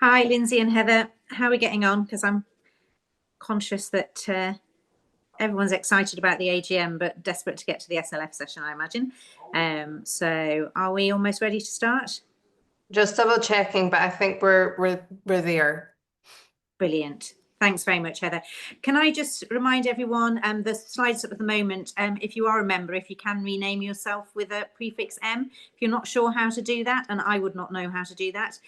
Hi, Lindsay and Heather. How are we getting on? Because I'm conscious that everyone's excited about the AGM, but desperate to get to the SLF session, I imagine. So are we almost ready to start? Just double checking, but I think we're there. Brilliant. Thanks very much, Heather. Can I just remind everyone, the slides up at the moment, if you are a member, if you can rename yourself with a prefix M, if you're not sure how to do that, and I would not know how to do that,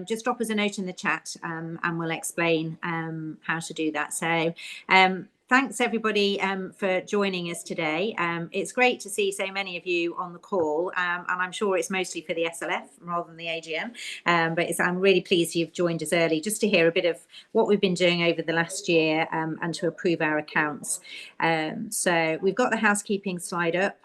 just drop us a note in the chat and we'll explain how to do that. So thanks everybody for joining us today. It's great to see so many of you on the call, and I'm sure it's mostly for the SLF rather than the AGM, but I'm really pleased you've joined us early just to hear a bit of what we've been doing over the last year and to approve our accounts. So we've got the housekeeping slide up.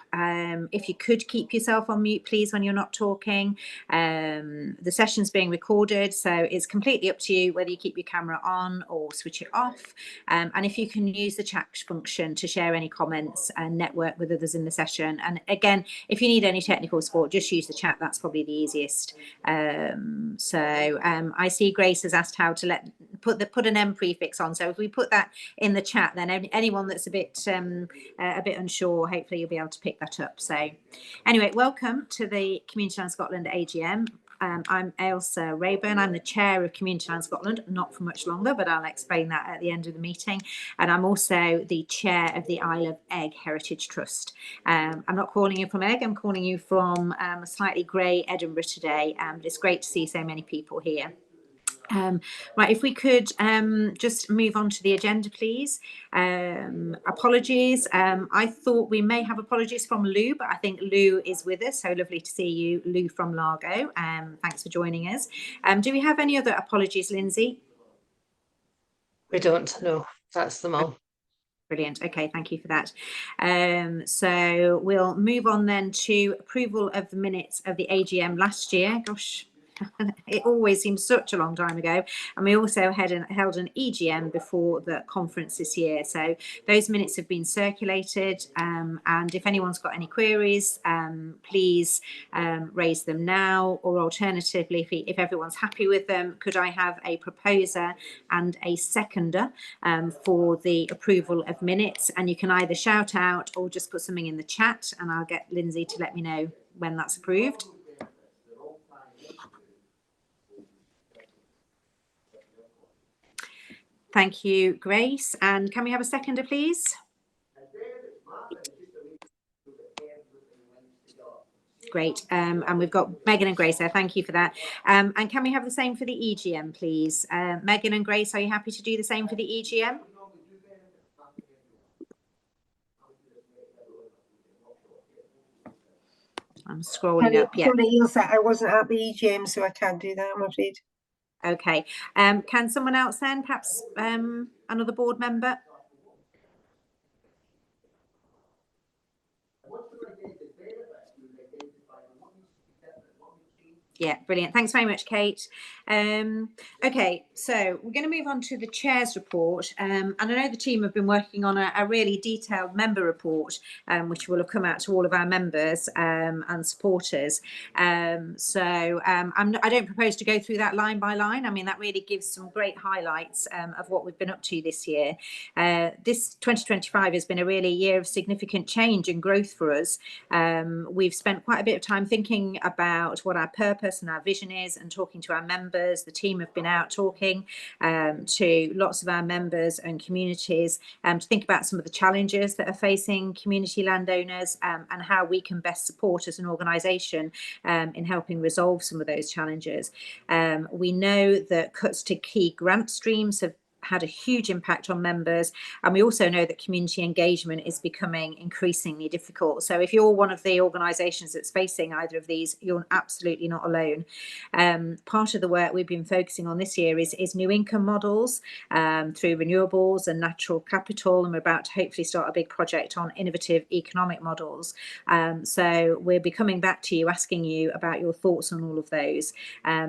If you could keep yourself on mute, please, when you're not talking. The session's being recorded, so it's completely up to you whether you keep your camera on or switch it off. And if you can use the chat function to share any comments and network with others in the session. And again, if you need any technical support, just use the chat. That's probably the easiest. I see Grace has asked how to put an M prefix on. So if we put that in the chat, then anyone that's a bit unsure, hopefully you'll be able to pick that up. So anyway, welcome to the Community Land Scotland AGM. I'm Ailsa Rayburn. I'm the chair of Community Land Scotland, not for much longer, but I'll explain that at the end of the meeting. And I'm also the chair of the Isle of Egg Heritage Trust. I'm not calling you from Egg, I'm calling you from a slightly grey Edinburgh today. But it's great to see so many people here. Right, if we could just move on to the agenda, please. Apologies. I thought we may have apologies from Lou, but I think Lou is with us. So lovely to see you, Lou from Largo. Thanks for joining us. Do we have any other apologies, Lindsay? We don't know. That's them all. Brilliant. Okay, thank you for that. So we'll move on then to approval of the minutes of the AGM last year. Gosh, it always seems such a long time ago. And we also held an EGM before the conference this year. So those minutes have been circulated. And if anyone's got any queries, please raise them now. Or alternatively, if everyone's happy with them, could I have a proposer and a seconder for the approval of minutes? And you can either shout out or just put something in the chat, and I'll get Lindsay to let me know when that's approved. Thank you, Grace. And can we have a seconder, please? Great. And we've got Megan and Grace there. Thank you for that. And can we have the same for the EGM, please? Megan and Grace, are you happy to do the same for the EGM? I'm scrolling up. Yeah. I wasn't at the EGM, so I can't do that, I'm afraid. Okay. Can someone else then, perhaps another board member? Yeah, brilliant. Thanks very much, Kate. Okay, so we're going to move on to the chair's report. And I know the team have been working on a really detailed member report, which will have come out to all of our members and supporters. I don't propose to go through that line by line. I mean, that really gives some great highlights of what we've been up to this year. This 2025 has been a really year of significant change and growth for us. We've spent quite a bit of time thinking about what our purpose and our vision is and talking to our members. The team have been out talking to lots of our members and communities to think about some of the challenges that are facing community landowners and how we can best support as an organisation in helping resolve some of those challenges. We know that cuts to key grant streams have had a huge impact on members, and we also know that community engagement is becoming increasingly difficult. So if you're one of the organisations that's facing either of these, you're absolutely not alone. Part of the work we've been focusing on this year is new income models through renewables and natural capital, and we're about to hopefully start a big project on innovative economic models. So we'll be coming back to you, asking you about your thoughts on all of those,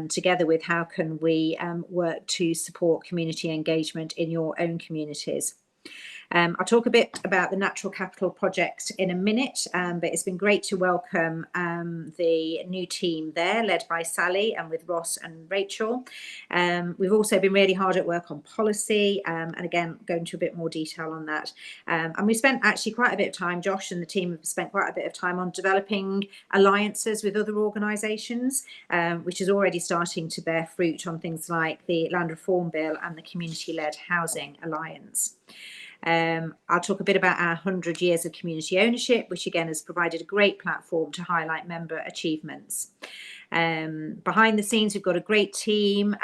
together with how can we work to support community engagement in your own communities. I'll talk a bit about the Natural Capital project in a minute, but it's been great to welcome the new team there, led by Sally and with Ross and Rachel. We've also been really hard at work on policy, and again, go into a bit more detail on that. And we spent actually quite a bit of time, Josh and the team have spent quite a bit of time on developing alliances with other organisations, which is already starting to bear fruit on things like the Land Reform Bill and the Community-Led Housing Alliance. I'll talk a bit about our 100 years of community ownership, which again has provided a great platform to highlight member achievements. Behind the scenes, we've got a great team.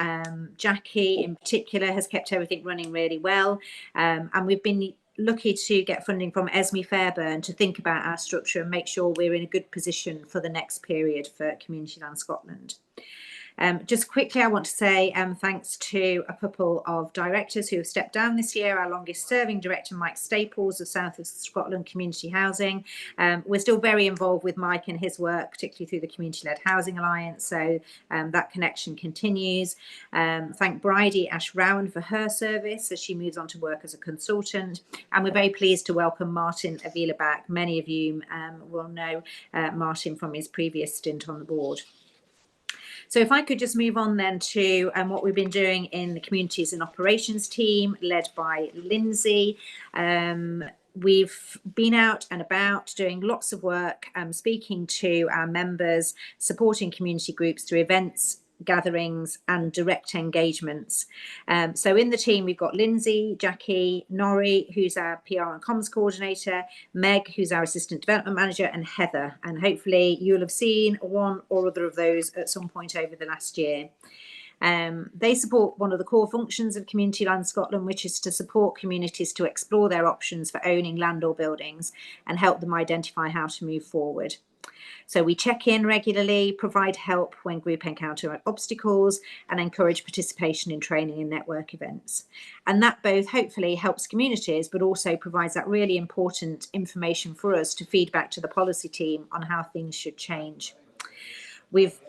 Jackie in particular has kept everything running really well, and we've been lucky to get funding from Esme Fairburn to think about our structure and make sure we're in a good position for the next period for Community Land Scotland. Just quickly, I want to say thanks to a couple of directors who have stepped down this year. Our longest serving director, Mike Staples of South of Scotland Community Housing. We're still very involved with Mike and his work, particularly through the Community-Led Housing Alliance, so that connection continues. Thank Bridie Ash-Rowan for her service as she moves on to work as a consultant. And we're very pleased to welcome Martin Avila back. Many of you will know Martin from his previous stint on the board. So if I could just move on then to what we've been doing in the Communities and Operations team, led by Lindsay. We've been out and about doing lots of work, speaking to our members, supporting community groups through events, gatherings and direct engagements. So in the team, we've got Lindsay, Jackie, Norrie, who's our PR and comms coordinator, Meg, who's our assistant development manager, and Heather. And hopefully you'll have seen one or other of those at some point over the last year. They support one of the core functions of Community Land Scotland, which is to support communities to explore their options for owning land or buildings and help them identify how to move forward. So we check in regularly, provide help when group encounter obstacles, and encourage participation in training and network events. And that both hopefully helps communities, but also provides that really important information for us to feed back to the policy team on how things should change. We've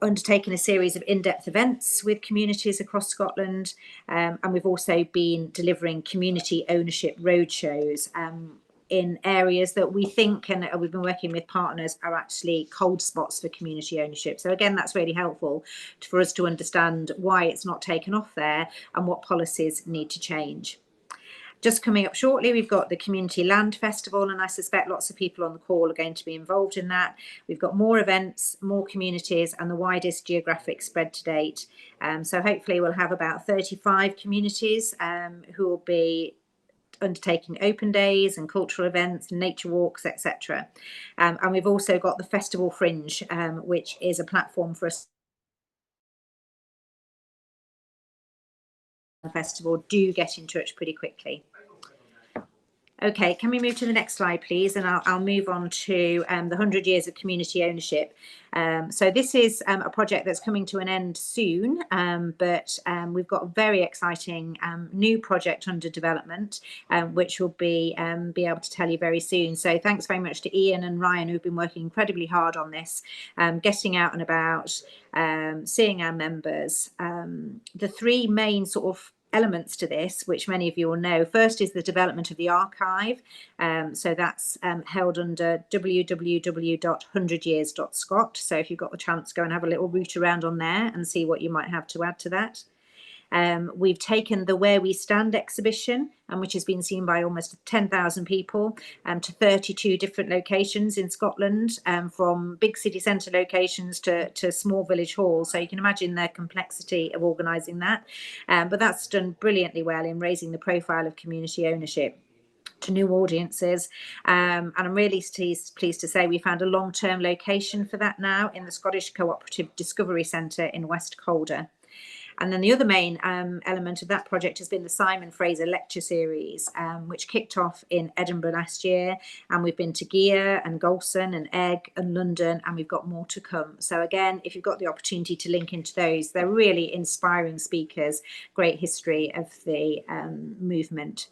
undertaken a series of in-depth events with communities across Scotland, and we've also been delivering community ownership roadshows in areas that we think, and we've been working with partners, are actually cold spots for community ownership. So again, that's really helpful for us to understand why it's not taken off there and what policies need to change. Just coming up shortly, we've got the Community Land Festival, and I suspect lots of people on the call are going to be involved in that. We've got more events, more communities, and the widest geographic spread to date. So hopefully we'll have about 35 communities who will be undertaking open days and cultural events, nature walks, etc. And we've also got the Festival Fringe, which is a platform for us. The festival, do get in touch pretty quickly. Okay, can we move to the next slide, please? And I'll move on to the 100 years of community ownership. So this is a project that's coming to an end soon, but we've got a very exciting new project under development, which we'll be able to tell you very soon. So thanks very much to Ian and Ryan, who've been working incredibly hard on this, getting out and about, seeing our members. The three main sort of elements to this, which many of you will know. First is the development of the archive. So that's held under www.100years.scot. So if you've got the chance, go and have a little route around on there and see what you might have to add to that. We've taken the Where We Stand exhibition, which has been seen by almost 10,000 people, to 32 different locations in Scotland, from big city centre locations to small village halls. So you can imagine the complexity of organising that. But that's done brilliantly well in raising the profile of community ownership to new audiences, and I'm really pleased to say we found a long-term location for that now in the Scottish Cooperative Discovery Centre in West Calder. And then the other main element of that project has been the Simon Fraser Lecture Series, which kicked off in Edinburgh last year. And we've been to Gigha and Golson and Egg and London, and we've got more to come. So again, if you've got the opportunity to link into those, they're really inspiring speakers, great history of the movement.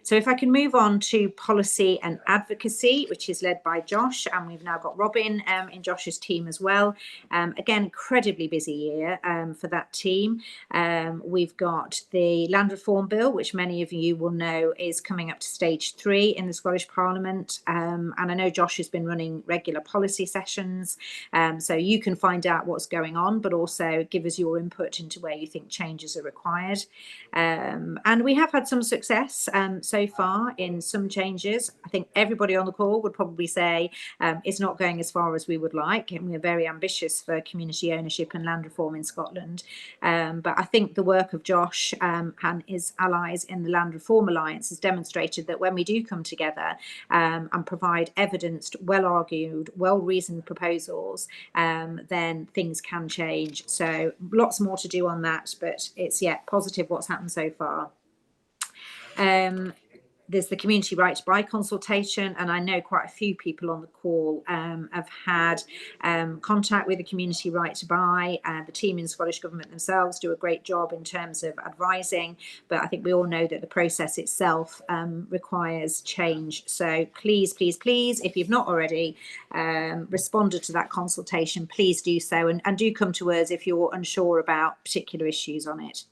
So if I can move on to policy and advocacy, which is led by Josh, and we've now got Robin in Josh's team as well. Again, incredibly busy year for that team. We've got the Land Reform Bill, which many of you will know is coming up to stage 3 in the Scottish Parliament. And I know Josh has been running regular policy sessions, so you can find out what's going on, but also give us your input into where you think changes are required. And we have had some success so far in some changes. I think everybody on the call would probably say it's not going as far as we would like, and we're very ambitious for community ownership and land reform in Scotland. But I think the work of Josh and his allies in the Land Reform Alliance has demonstrated that when we do come together and provide evidenced, well-argued, well-reasoned proposals, then things can change. So lots more to do on that, but it's, yeah, positive what's happened so far. There's the community right to buy consultation, and I know quite a few people on the call have had contact with the community right to buy. The team in Scottish Government themselves do a great job in terms of advising, but I think we all know that the process itself requires change. So please, please, please, if you've not already responded to that consultation, please do so, and do come to us if you're unsure about particular issues on it.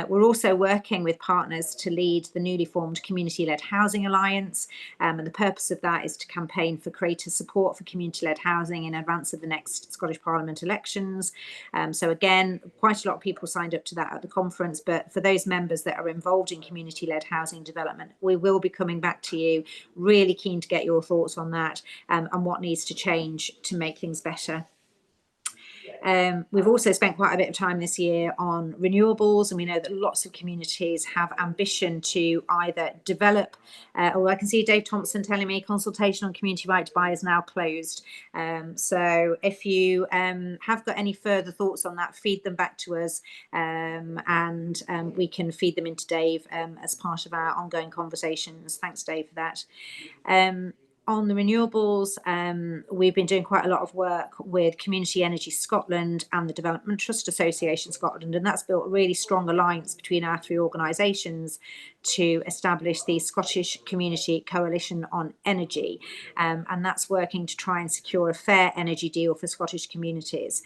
We're also working with partners to lead the newly formed Community-Led Housing Alliance, and the purpose of that is to campaign for greater support for community-led housing in advance of the next Scottish Parliament elections. So again, quite a lot of people signed up to that at the conference, but for those members that are involved in community-led housing development, we will be coming back to you. Really keen to get your thoughts on that and what needs to change to make things better. We've also spent quite a bit of time this year on renewables, and we know that lots of communities have ambition to either develop, or I can see Dave Thompson telling me consultation on community right to buy is now closed. So if you have got any further thoughts on that, feed them back to us, and we can feed them into Dave as part of our ongoing conversations. Thanks, Dave, for that. On the renewables, we've been doing quite a lot of work with Community Energy Scotland and the Development Trust Association Scotland, and that's built a really strong alliance between our 3 organisations to establish the Scottish Community Coalition on Energy, and that's working to try and secure a fair energy deal for Scottish communities.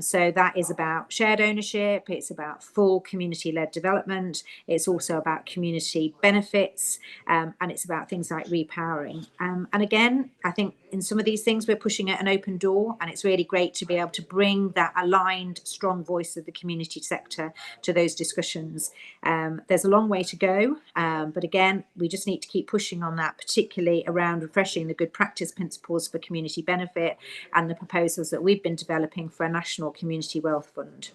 So that is about shared ownership, it's about full community-led development, it's also about community benefits, and it's about things like repowering. And again, I think in some of these things we're pushing at an open door, and it's really great to be able to bring that aligned, strong voice of the community sector to those discussions. There's a long way to go, but again, we just need to keep pushing on that, particularly around refreshing the good practice principles for community benefit and the proposals that we've been developing for a national community wealth fund.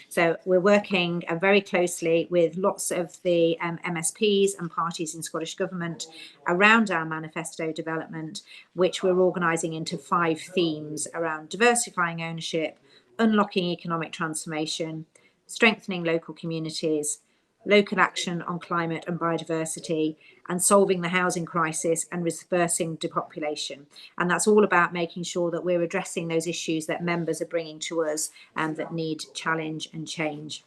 So we're working very closely with lots of the MSPs and parties in Scottish Government around our manifesto development, which we're organising into 5 themes around diversifying ownership, unlocking economic transformation, strengthening local communities, local action on climate and biodiversity, and solving the housing crisis and reversing depopulation. And that's all about making sure that we're addressing those issues that members are bringing to us and that need challenge and change.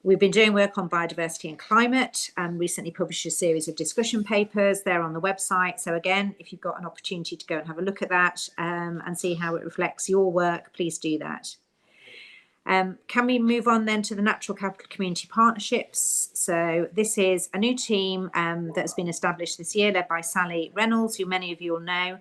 We've been doing work on biodiversity and climate and recently published a series of discussion papers. They're on the website. So again, if you've got an opportunity to go and have a look at that and see how it reflects your work, please do that. Can we move on then to the Natural Capital Community Partnerships? So this is a new team that has been established this year, led by Sally Reynolds, who many of you will know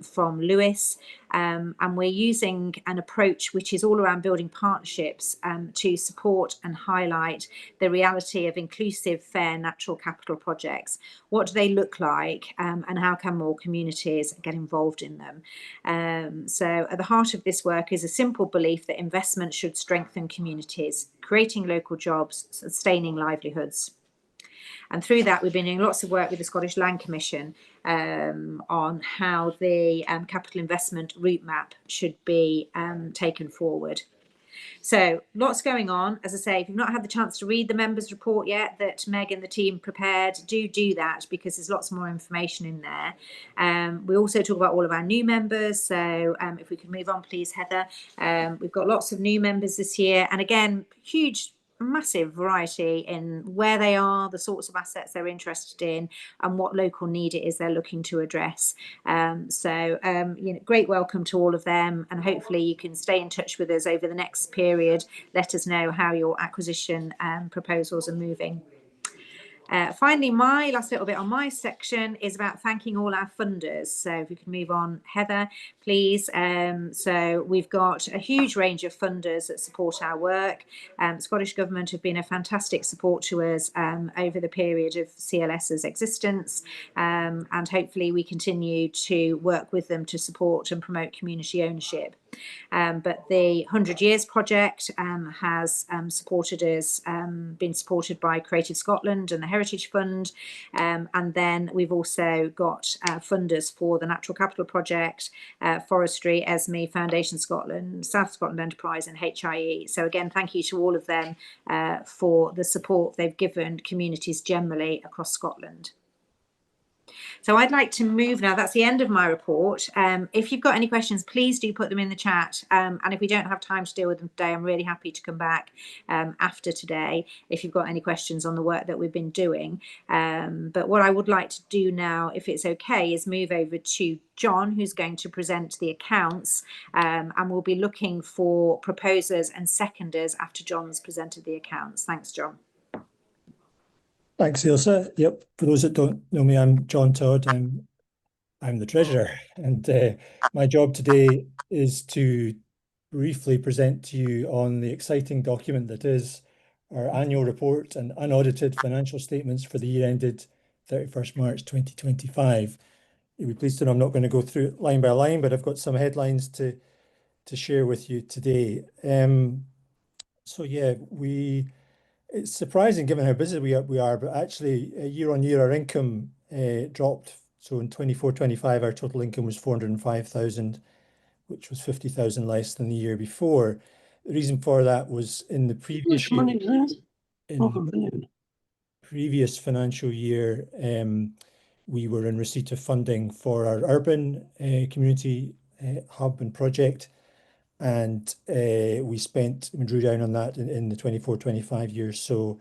from Lewis. And we're using an approach which is all around building partnerships to support and highlight the reality of inclusive, fair natural capital projects. What do they look like, and how can more communities get involved in them? So at the heart of this work is a simple belief that investment should strengthen communities, creating local jobs, sustaining livelihoods. And through that, we've been doing lots of work with the Scottish Land Commission on how the capital investment route map should be taken forward. So lots going on. As I say, if you've not had the chance to read the members' report yet that Meg and the team prepared, do that, because there's lots more information in there. We also talk about all of our new members. So if we could move on, please, Heather. We've got lots of new members this year. And again, huge massive variety in where they are, the sorts of assets they're interested in, and what local need it is they're looking to address. Great welcome to all of them, and hopefully you can stay in touch with us over the next period. Let us know how your acquisition proposals are moving. Finally, my last little bit on my section is about thanking all our funders. So if we can move on, Heather, please. So we've got a huge range of funders that support our work. Scottish Government have been a fantastic support to us over the period of CLS's existence, and hopefully we continue to work with them to support and promote community ownership. But the 100 Years Project has supported us, been supported by Creative Scotland and the Heritage Fund. And then we've also got funders for the Natural Capital Project, Forestry, ESME, Foundation Scotland, South Scotland Enterprise and HIE. So again, thank you to all of them for the support they've given communities generally across Scotland. So I'd like to move now. That's the end of my report. If you've got any questions, please do put them in the chat. And if we don't have time to deal with them today, I'm really happy to come back after today if you've got any questions on the work that we've been doing. But what I would like to do now, if it's okay, is move over to John, who's going to present the accounts. And we'll be looking for proposers and seconders after John's presented the accounts. Thanks, John. Thanks, Ailsa. Yep, for those that don't know me, I'm John Todd. I'm the treasurer, and my job today is to briefly present to you on the exciting document that is our annual report and unaudited financial statements for the year ended 31st March 2025. You'll be pleased to know I'm not going to go through it line by line, but I've got some headlines to share with you today. So yeah, it's surprising given how busy we are, but actually year on year our income dropped. So in 24-25 our total income was 405,000, which was 50,000 less than the year before. The reason for that was in the previous year, previous financial year, we were in receipt of funding for our urban community hub and project. And we drew down on that in the 24-25 years. So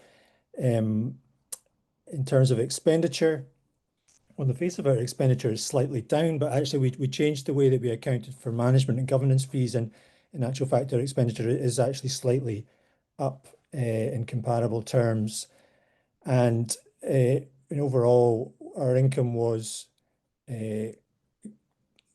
in terms of expenditure, on the face of it, our expenditure is slightly down, but actually we changed the way that we accounted for management and governance fees. And in actual fact, our expenditure is actually slightly up in comparable terms. And overall, our income was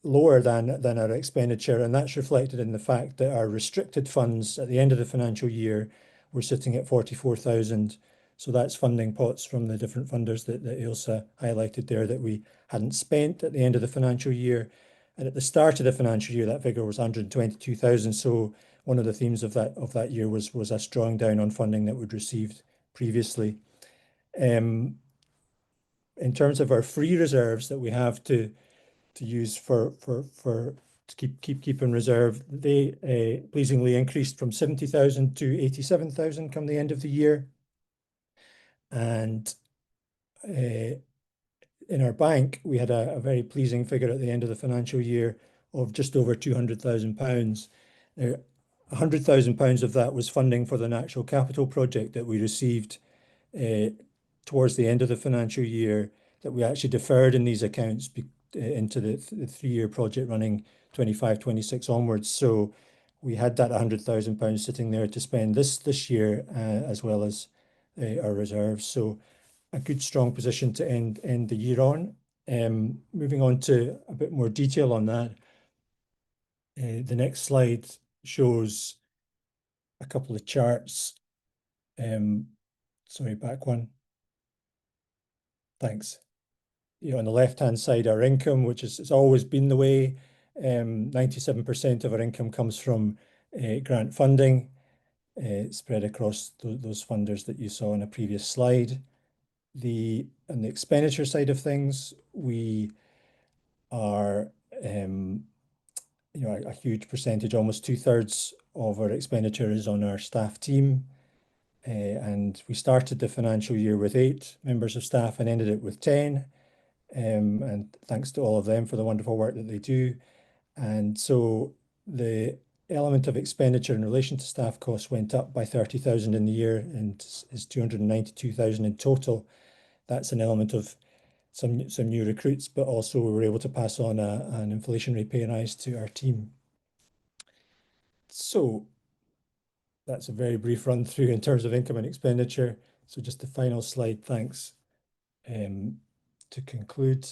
lower than our expenditure, and that's reflected in the fact that our restricted funds at the end of the financial year were sitting at 44,000. So that's funding pots from the different funders that Ailsa highlighted there that we hadn't spent at the end of the financial year. And at the start of the financial year, that figure was 122,000. So one of the themes of that year was us drawing down on funding that we'd received previously. In terms of our free reserves that we have to use to keep in reserve, they pleasingly increased from 70,000 to 87,000 come the end of the year. And in our bank, we had a very pleasing figure at the end of the financial year of just over £200,000. £100,000 of that was funding for the Natural Capital Project that we received towards the end of the financial year, that we actually deferred in these accounts into the 3-year project running 25-26 onwards. So we had that £100,000 sitting there to spend this year, as well as our reserves. So a good strong position to end the year on. Moving on to a bit more detail on that. The next slide shows a couple of charts. Sorry, back one. Thanks. On the left-hand side, our income, which it's always been the way, 97% of our income comes from grant funding, spread across those funders that you saw on a previous slide. On the expenditure side of things, we are, a huge percentage, almost 2/3 of our expenditure is on our staff team. And we started the financial year with 8 members of staff and ended it with 10. And thanks to all of them for the wonderful work that they do. And so the element of expenditure in relation to staff costs went up by 30,000 in the year and is 292,000 in total. That's an element of some new recruits, but also we were able to pass on an inflationary pay rise to our team. So that's a very brief run through in terms of income and expenditure. So just the final slide, thanks. To conclude,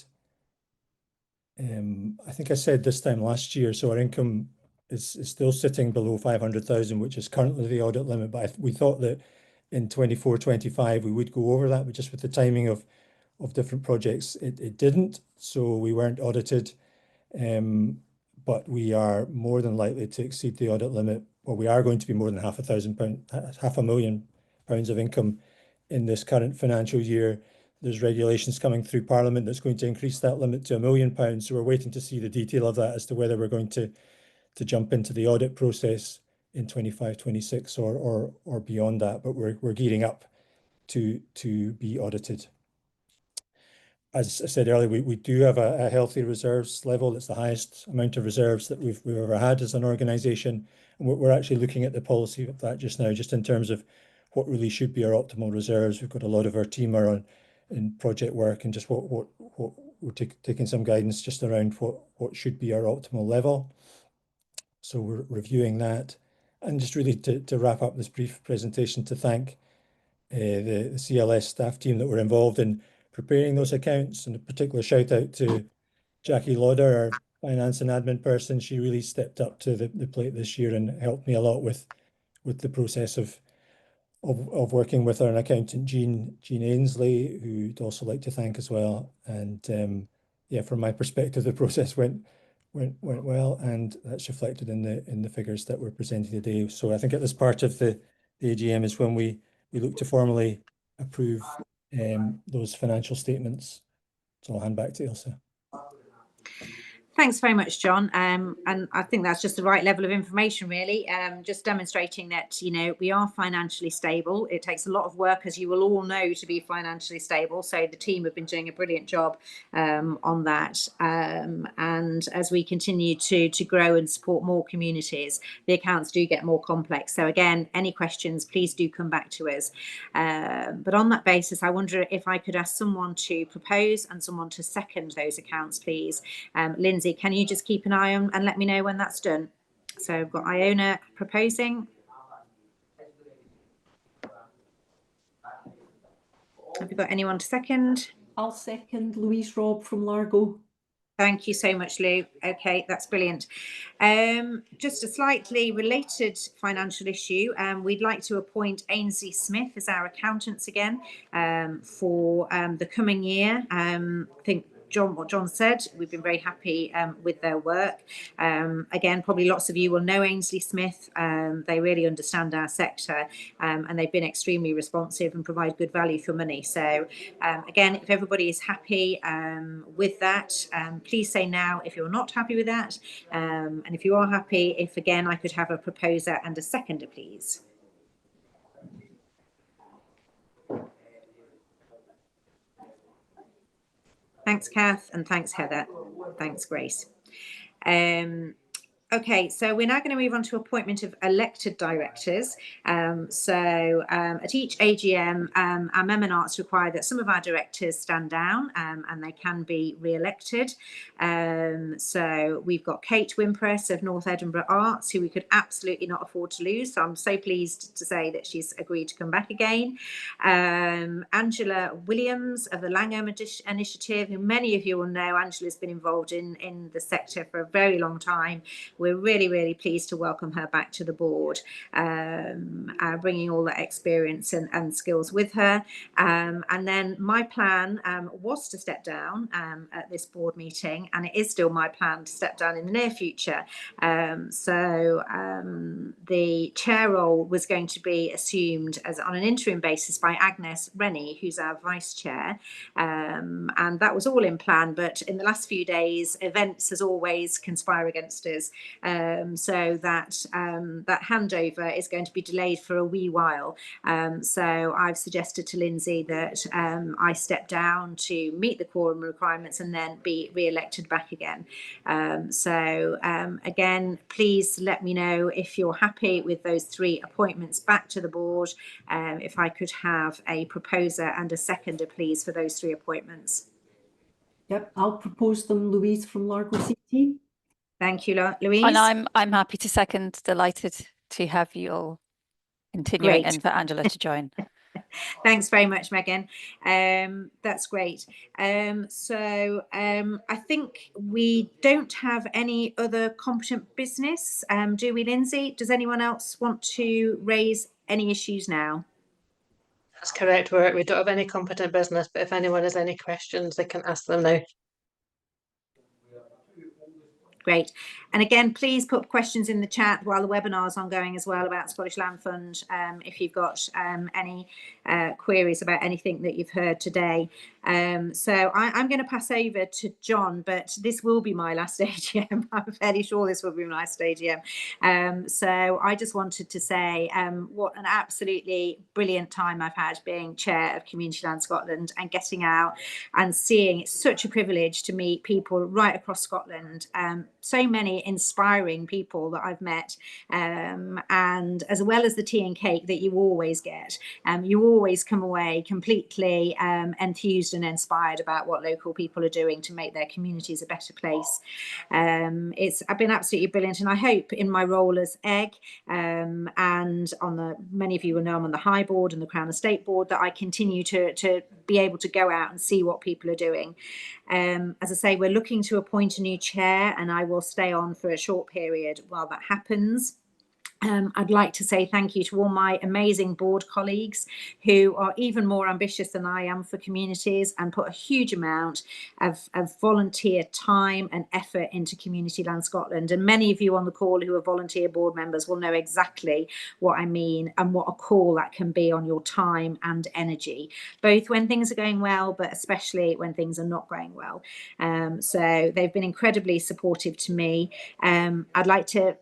I think I said this time last year, so our income is still sitting below 500,000, which is currently the audit limit, but we thought that in 24-25 we would go over that, but just with the timing of different projects, it didn't, so we weren't audited. But we are more than likely to exceed the audit limit. Well, we are going to be more than £500,000 of income in this current financial year. There's regulations coming through Parliament that's going to increase that limit to £1 million. So we're waiting to see the detail of that as to whether we're going to jump into the audit process in 25-26 or beyond that. But we're gearing up to be audited. As I said earlier, we do have a healthy reserves level. It's the highest amount of reserves that we've ever had as an organisation. And we're actually looking at the policy of that just now, just in terms of what really should be our optimal reserves. We've got a lot of our team are in project work, and just what we're taking some guidance just around what should be our optimal level. So we're reviewing that. And just really to wrap up this brief presentation, to thank the CLS staff team that were involved in preparing those accounts, and a particular shout out to Jackie Lauder, our finance and admin person. She really stepped up to the plate this year and helped me a lot with the process of working with our accountant Jean Ainsley, who I'd also like to thank as well. And yeah, from my perspective, the process went well, and that's reflected in the figures that we're presenting today. So I think at this part of the AGM is when we look to formally approve those financial statements. So I'll hand back to Ilse. Thanks very much, John. And I think that's just the right level of information, really, just demonstrating that, we are financially stable. It takes a lot of work, as you will all know, to be financially stable. So the team have been doing a brilliant job on that. And as we continue to grow and support more communities, the accounts do get more complex. So again, any questions, please do come back to us. But on that basis, I wonder if I could ask someone to propose and someone to second those accounts, please. Lindsay, can you just keep an eye on and let me know when that's done? So I've got Iona proposing. Have you got anyone to second? I'll second Louise Robb from Largo. Thank you so much, Lou. Okay, that's brilliant. Just a slightly related financial issue. We'd like to appoint Ainsley Smith as our accountants again for the coming year. I think what John said, we've been very happy with their work. Again, probably lots of you will know Ainsley Smith. They really understand our sector, and they've been extremely responsive and provide good value for money. So again, if everybody is happy with that, please say now if you're not happy with that. And if you are happy, if again I could have a proposer and a seconder, please. Thanks, Kath, and thanks, Heather. Thanks, Grace. Okay, so we're now going to move on to appointment of elected directors. At each AGM, our Memon Arts require that some of our directors stand down and they can be re-elected. So we've got Kate Wimpress of North Edinburgh Arts, who we could absolutely not afford to lose. So I'm so pleased to say that she's agreed to come back again. Angela Williams of the Langham Initiative, who many of you will know. Angela's been involved in the sector for a very long time. We're really, really pleased to welcome her back to the board, bringing all that experience and skills with her. And then my plan was to step down at this board meeting, and it is still my plan to step down in the near future. The chair role was going to be assumed as on an interim basis by Agnes Rennie, who's our vice chair. And that was all in plan, but in the last few days, events, as always, conspire against us. so that that handover is going to be delayed for a wee while. So I've suggested to Lindsay that I step down to meet the quorum requirements and then be re-elected back again. Again, please let me know if you're happy with those 3 appointments back to the board. If I could have a proposer and a seconder, please, for those 3 appointments. Yep, I'll propose them, Louise from Largo CT. Thank you, Louise. And I'm happy to second, delighted to have you all continuing Great. and for Angela to join. Thanks very much, Megan. That's great. I think we don't have any other competent business, do we, Lindsay? Does anyone else want to raise any issues now? That's correct. We don't have any competent business, but if anyone has any questions, they can ask them now. Great. And again, please put questions in the chat while the webinar is ongoing as well about Scottish Land Fund, if you've got any queries about anything that you've heard today. So I'm going to pass over to John, but this will be my last AGM. I'm fairly sure this will be my last AGM. So I just wanted to say what an absolutely brilliant time I've had being chair of Community Land Scotland and getting out and seeing. It's such a privilege to meet people right across Scotland. So many inspiring people that I've met, and as well as the tea and cake that you always get, you always come away completely enthused and inspired about what local people are doing to make their communities a better place. I've been absolutely brilliant, and I hope in my role as egg and on the, many of you will know I'm on the High Board and the Crown Estate Board, that I continue to be able to go out and see what people are doing. As I say, we're looking to appoint a new chair, and I will stay on for a short period while that happens. I'd like to say thank you to all my amazing board colleagues who are even more ambitious than I am for communities and put a huge amount of volunteer time and effort into Community Land Scotland. And many of you on the call who are volunteer board members will know exactly what I mean and what a call that can be on your time and energy, both when things are going well, but especially when things are not going well. So they've been incredibly supportive to me. I'd like to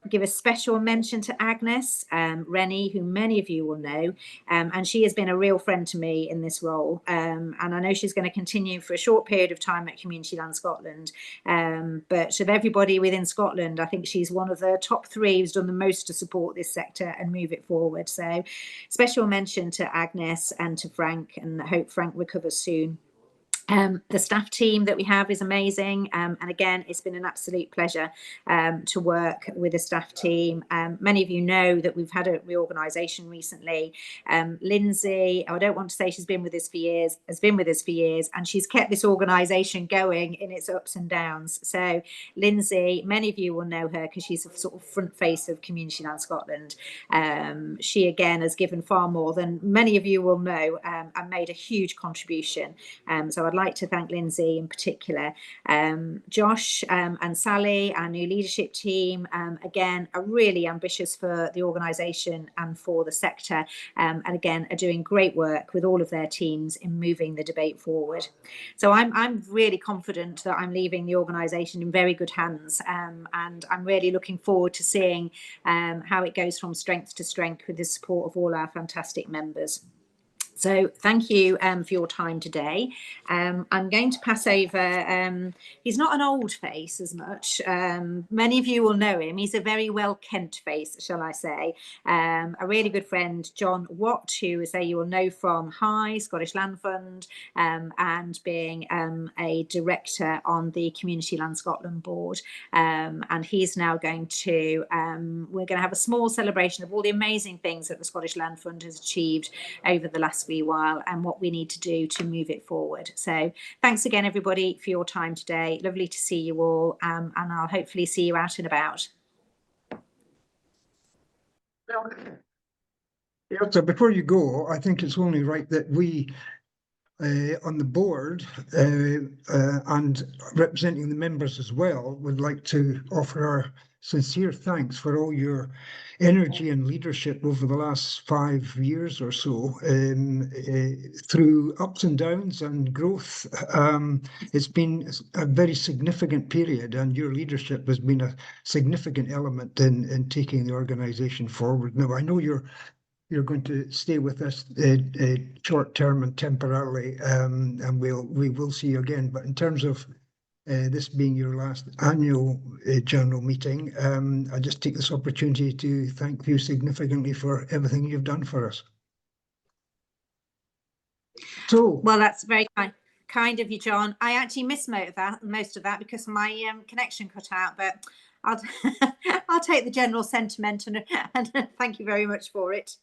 give a special mention to Agnes Rennie, who many of you will know, and she has been a real friend to me in this role, and I know she's going to continue for a short period of time at Community Land Scotland, but of everybody within Scotland, I think she's one of the top 3 who's done the most to support this sector and move it forward. So special mention to Agnes and to Frank, and I hope Frank recovers soon. The staff team that we have is amazing, and again, it's been an absolute pleasure to work with the staff team. Many of you know that we've had a reorganisation recently. Lindsay, I don't want to say she's been with us for years, has been with us for years, and she's kept this organisation going in its ups and downs. So Lindsay, many of you will know her because she's a sort of front face of Community Land Scotland. She again has given far more than many of you will know, and made a huge contribution. So I'd like to thank Lindsay in particular. Josh and Sally, our new leadership team, again, are really ambitious for the organisation and for the sector, and again, are doing great work with all of their teams in moving the debate forward. So I'm really confident that I'm leaving the organisation in very good hands, and I'm really looking forward to seeing how it goes from strength to strength with the support of all our fantastic members. So thank you for your time today. I'm going to pass over, he's not an old face as much, many of you will know him, he's a very well kent face, shall I say, a really good friend, John Watt, who as you will know from High, Scottish Land Fund, and being a director on the Community Land Scotland board, and he's now going to, we're going to have a small celebration of all the amazing things that the Scottish Land Fund has achieved over the last wee while and what we need to do to move it forward. So thanks again everybody for your time today. Lovely to see you all, and I'll hopefully see you out and about. Yeah, so before you go, I think it's only right that we on the board and representing the members as well would like to offer our sincere thanks for all your energy and leadership over the last 5 years or so, through ups and downs and growth. It's been a very significant period, and your leadership has been a significant element in taking the organisation forward. Now, I know you're going to stay with us short term and temporarily, and we will see you again. But in terms of this being your last annual general meeting, I just take this opportunity to thank you significantly for everything you've done for us. So, Well, that's very kind of you, John. I actually missed most of that because my connection cut out, but I'll I'll take the general sentiment and thank you very much for it.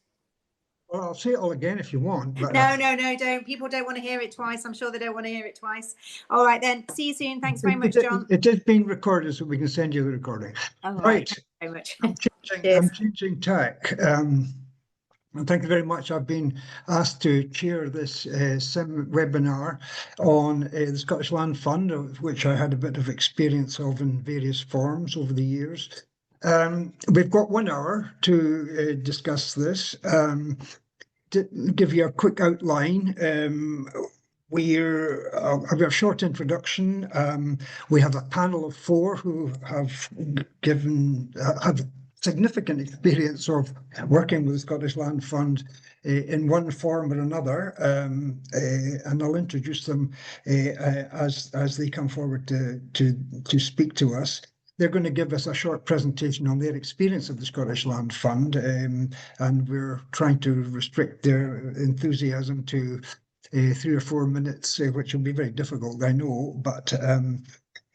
well, I'll say it all again if you want. But No, don't. People don't want to hear it twice. I'm sure they don't want to hear it twice. All right, then. See you soon. Thanks very much, John. It is being recorded, so we can send you the recording. All Right. Thank you very much. I'm changing tack. And thank you very much. I've been asked to chair this SIM webinar on the Scottish Land Fund, of which I had a bit of experience of in various forms over the years. We've got 1 hour to discuss this. To give you a quick outline, I'll have a short introduction. We have a panel of 4 who have significant experience of working with the Scottish Land Fund in one form or another, and I'll introduce them as they come forward to speak to us. They're going to give us a short presentation on their experience of the Scottish Land Fund, and we're trying to restrict their enthusiasm to 3 or 4 minutes, which will be very difficult, I know, but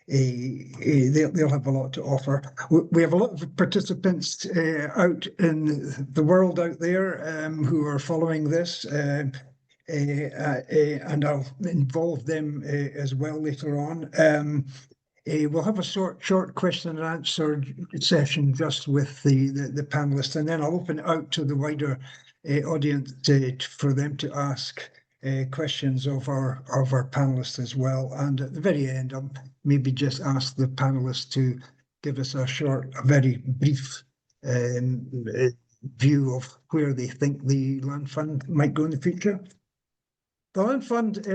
they'll have a lot to offer. We have a lot of participants out in the world out there who are following this, and I'll involve them as well later on. We'll have a short question and answer session just with the panelists, and then I'll open it out to the wider audience for them to ask questions of our panelists as well. And at the very end, I'll maybe just ask the panelists to give us a very brief view of where they think the Land Fund might go in the future. The Land Fund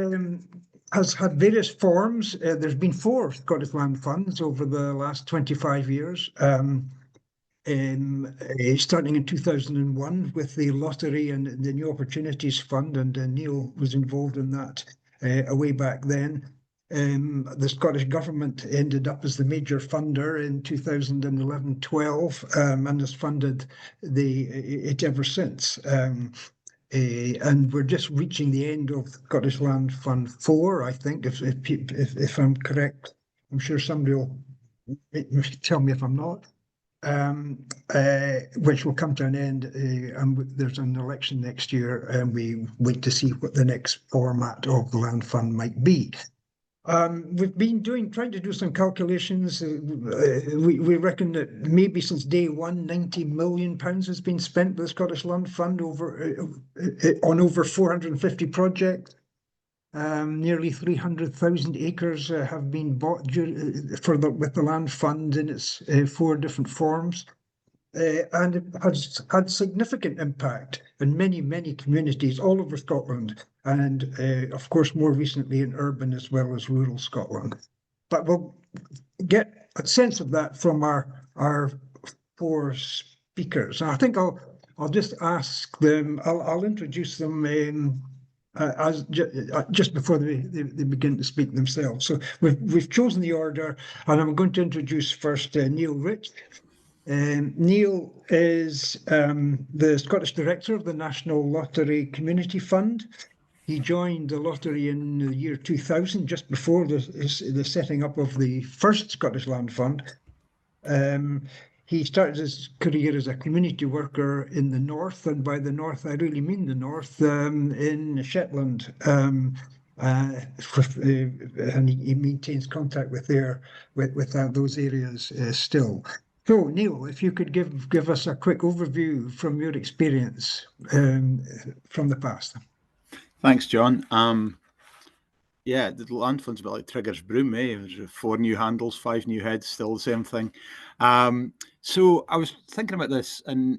has had various forms. There's been 4 Scottish Land Funds over the last 25 years, starting in 2001 with the Lottery and the New Opportunities Fund, and Neil was involved in that way back then. The Scottish Government ended up as the major funder in 2011-12 and has funded it ever since. And we're just reaching the end of Scottish Land Fund 4, I think, if I'm correct. I'm sure somebody will tell me if I'm not, which will come to an end, and there's an election next year, and we wait to see what the next format of the Land Fund might be. We've been trying to do some calculations. We reckon that maybe since day one, £90 million has been spent by the Scottish Land Fund on over 450 projects. Nearly 300,000 acres have been bought with the Land Fund in its 4 different forms. And it has had significant impact in many communities all over Scotland, and of course more recently in urban as well as rural Scotland. But we'll get a sense of that from our 4 speakers. And I think I'll just ask them. I'll introduce them just before they begin to speak themselves. So we've chosen the order, and I'm going to introduce first Neil Rich. Neil is the Scottish Director of the National Lottery Community Fund. He joined the lottery in the year 2000, just before the setting up of the first Scottish Land Fund. He started his career as a community worker in the north, and by the north I really mean the north, in Shetland. And he maintains contact with those areas still. So, Neil, if you could give us a quick overview from your experience from the past. Thanks, John. Yeah, the land fund's a bit like Trigger's broom, eh? There's 4 new handles, 5 new heads, still the same thing. So I was thinking about this and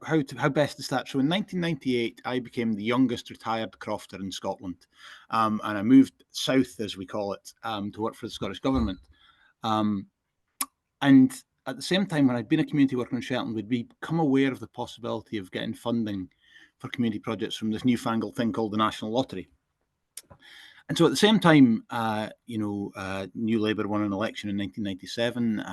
how best to start. So in 1998, I became the youngest retired crofter in Scotland, and I moved south, as we call it, to work for the Scottish Government. And at the same time, when I'd been a community worker in Shetland, we'd become aware of the possibility of getting funding for community projects from this newfangled thing called the National Lottery. And so at the same time, New Labour won an election in 1997.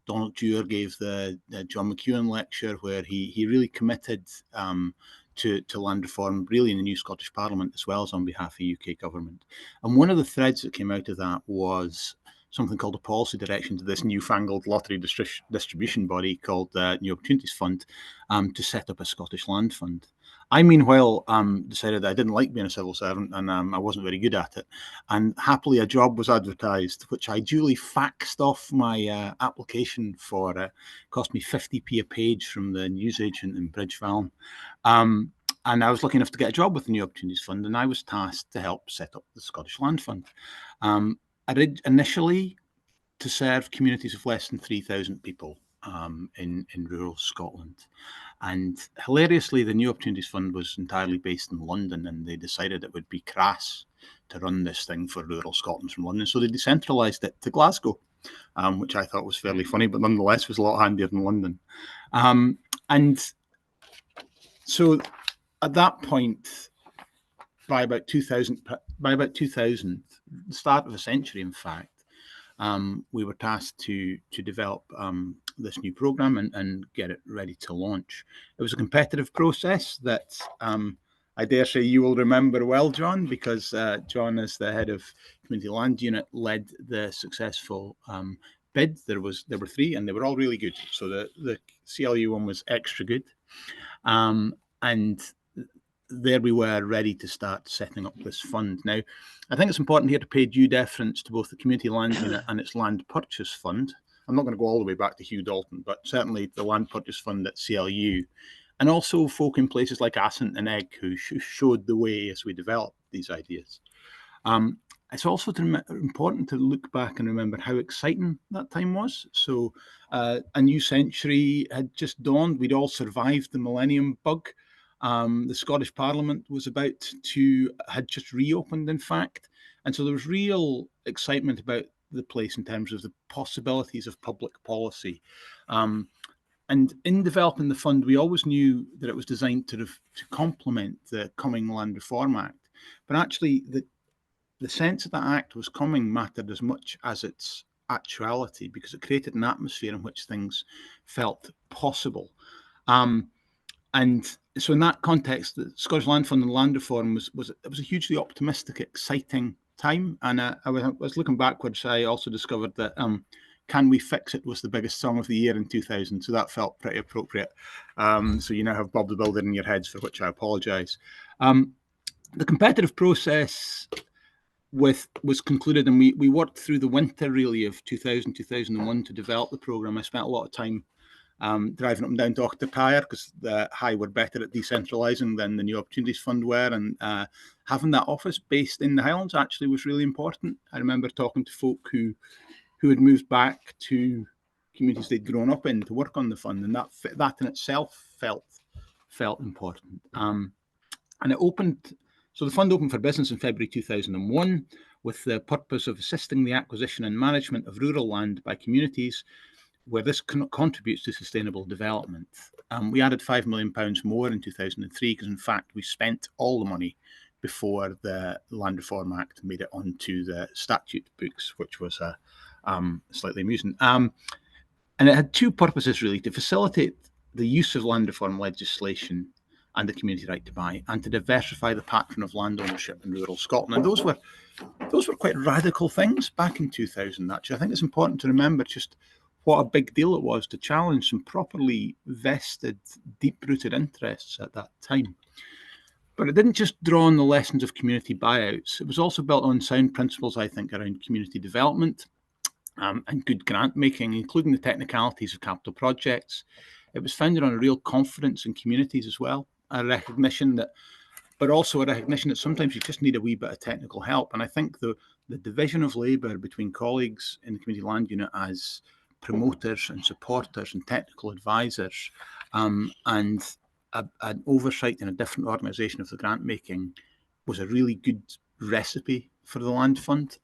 Donald Dewar gave the John McEwen lecture, where he really committed to land reform, really in the new Scottish Parliament, as well as on behalf of the UK government. And one of the threads that came out of that was something called a policy direction to this newfangled lottery distribution body called the New Opportunities Fund, to set up a Scottish land fund. I, meanwhile, decided that I didn't like being a civil servant, and I wasn't very good at it. And happily, a job was advertised, which I duly faxed off my application for. Cost me 50p a page from the newsagent in Bridgevallon. And I was lucky enough to get a job with the New Opportunities Fund, and I was tasked to help set up the Scottish Land Fund. I did initially to serve communities of less than 3,000 people in rural Scotland. And hilariously, the New Opportunities Fund was entirely based in London, and they decided it would be crass to run this thing for rural Scotland from London. So they decentralised it to Glasgow, which I thought was fairly funny, but nonetheless was a lot handier than London. And so at that point, by about 2000, the start of the century, in fact, we were tasked to develop this new program and get it ready to launch. It was a competitive process that I dare say you will remember well, John, because John, as the head of Community Land Unit, led the successful bid. There were 3, and they were all really good. So the CLU one was extra good, and there we were, ready to start setting up this fund. Now, I think it's important here to pay due deference to both the Community Land Unit and its Land Purchase Fund. I'm not going to go all the way back to Hugh Dalton, but certainly the Land Purchase Fund at CLU, and also folk in places like Assynt and Egg who showed the way as we developed these ideas. It's also important to look back and remember how exciting that time was. So a new century had just dawned. We'd all survived the millennium bug. The Scottish Parliament had just reopened, in fact. And so there was real excitement about the place in terms of the possibilities of public policy. And in developing the fund, we always knew that it was designed to complement the coming Land Reform Act. But actually, the sense that act was coming mattered as much as its actuality, because it created an atmosphere in which things felt possible. And so in that context, the Scottish Land Fund and Land Reform was a hugely optimistic, exciting time. And I was looking backwards, I also discovered that Can We Fix It was the biggest song of the year in 2000. So that felt pretty appropriate. So you now have Bob the Builder in your heads, for which I apologise. The competitive process was concluded, and we worked through the winter really of 2000, 2001 to develop the programme. I spent a lot of time driving up and down to Macintyre, because the High were better at decentralising than the New Opportunities Fund were, and having that office based in the Highlands actually was really important. I remember talking to folk who had moved back to communities they'd grown up in to work on the fund, and that in itself felt important. And it opened. So the fund opened for business in February 2001 with the purpose of assisting the acquisition and management of rural land by communities where this contributes to sustainable development. We added £5 million more in 2003 because, in fact, we spent all the money before the Land Reform Act made it onto the statute books, which was slightly amusing. And it had 2 purposes, really: to facilitate the use of land reform legislation and the community right to buy, and to diversify the pattern of land ownership in rural Scotland. And those were quite radical things back in 2000. Actually, I think it's important to remember just what a big deal it was to challenge some properly vested, deep-rooted interests at that time. But it didn't just draw on the lessons of community buyouts. It was also built on sound principles, I think, around community development and good grant making, including the technicalities of capital projects. It was founded on a real confidence in communities as well, a recognition that but also a recognition that sometimes you just need a wee bit of technical help. And I think the division of labour between colleagues in the community land unit as promoters and supporters and technical advisors, and an oversight in a different organisation of the grant making was a really good recipe for the land fund.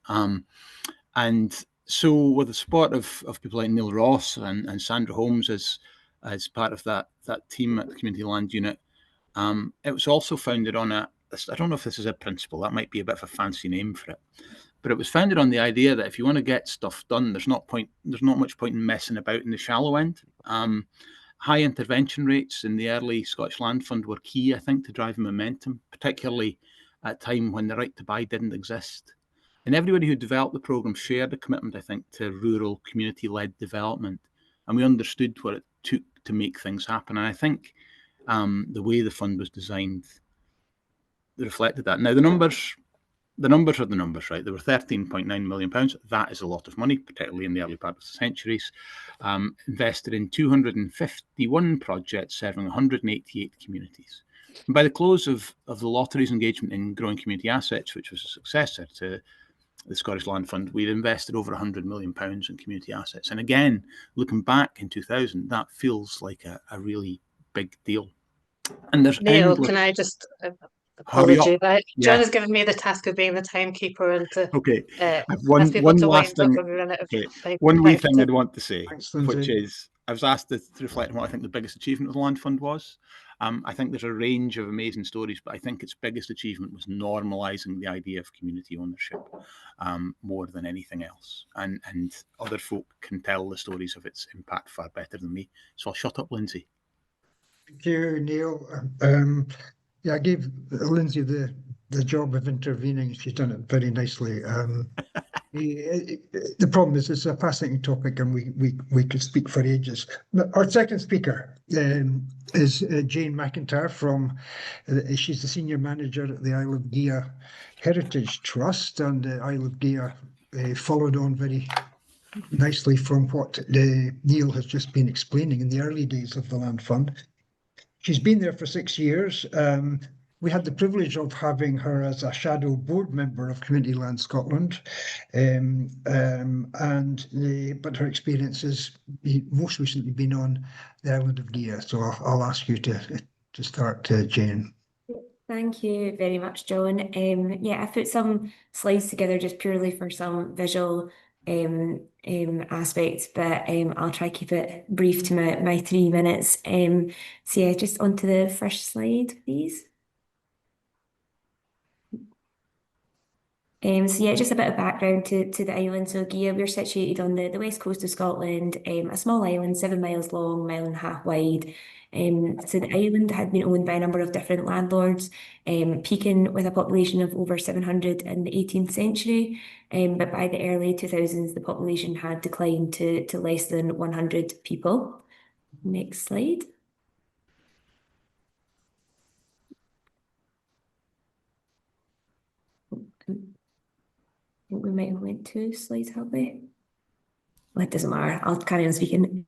And so with the support of people like Neil Ross and Sandra Holmes as part of that team at the community land unit, it was also founded on I don't know if this is a principle, that might be a bit of a fancy name for it, but it was founded on the idea that if you want to get stuff done, there's not much point in messing about in the shallow end. High intervention rates in the early Scottish Land Fund were key, I think, to drive momentum, particularly at a time when the right to buy didn't exist. And everybody who developed the programme shared a commitment, I think, to rural community-led development. And we understood what it took to make things happen. And I think the way the fund was designed reflected that. Now, the numbers are the numbers, right? There were £13.9 million. That is a lot of money, particularly in the early part of the centuries. Invested in 251 projects serving 188 communities. And by the close of the lottery's engagement in growing community assets, which was a successor to the Scottish Land Fund, we'd invested over £100 million in community assets. And again, looking back in 2000, that feels like a really big deal. And there's Neil, endless... can I just Hurry up. apologize? John Yeah. has given me the task of being the timekeeper and to Okay. ask people One to last wind thing. up when we run out of time. One wee Thanks, thing I'd want to say, Thanks, which Lindsay. is I was asked to reflect on what I think the biggest achievement of the Land Fund was. I think there's a range of amazing stories, but I think its biggest achievement was normalising the idea of community ownership more than anything else. And other folk can tell the stories of its impact far better than me. So I'll shut up, Lindsay. Thank you, Neil. Yeah, I gave Lindsay the job of intervening. She's done it very nicely. The problem is it's a fascinating topic and we could speak for ages. Our second speaker is Jane Macintyre she's the senior manager at the Isle of Gigha Heritage Trust, and the Isle of Gigha followed on very nicely from what Neil has just been explaining in the early days of the Land Fund. She's been there for 6 years. We had the privilege of having her as a shadow board member of Community Land Scotland, but her experience has most recently been on the island of Gigha. So I'll ask you to start, Jane. Thank you very much, John. Yeah, I put some slides together just purely for some visual aspects, but I'll try to keep it brief to my 3 minutes. So yeah, just onto the first slide, please. So yeah, just a bit of background to the island. So Gigha, we're situated on the west coast of Scotland, a small island, 7 miles long, 1.5 miles wide. So the island had been owned by a number of different landlords, peaking with a population of over 700 in the 18th century. But by the early 2000s, the population had declined to less than 100 people. Next slide. I think we might have went 2 slides, have we? Well, it doesn't matter. I'll carry on speaking.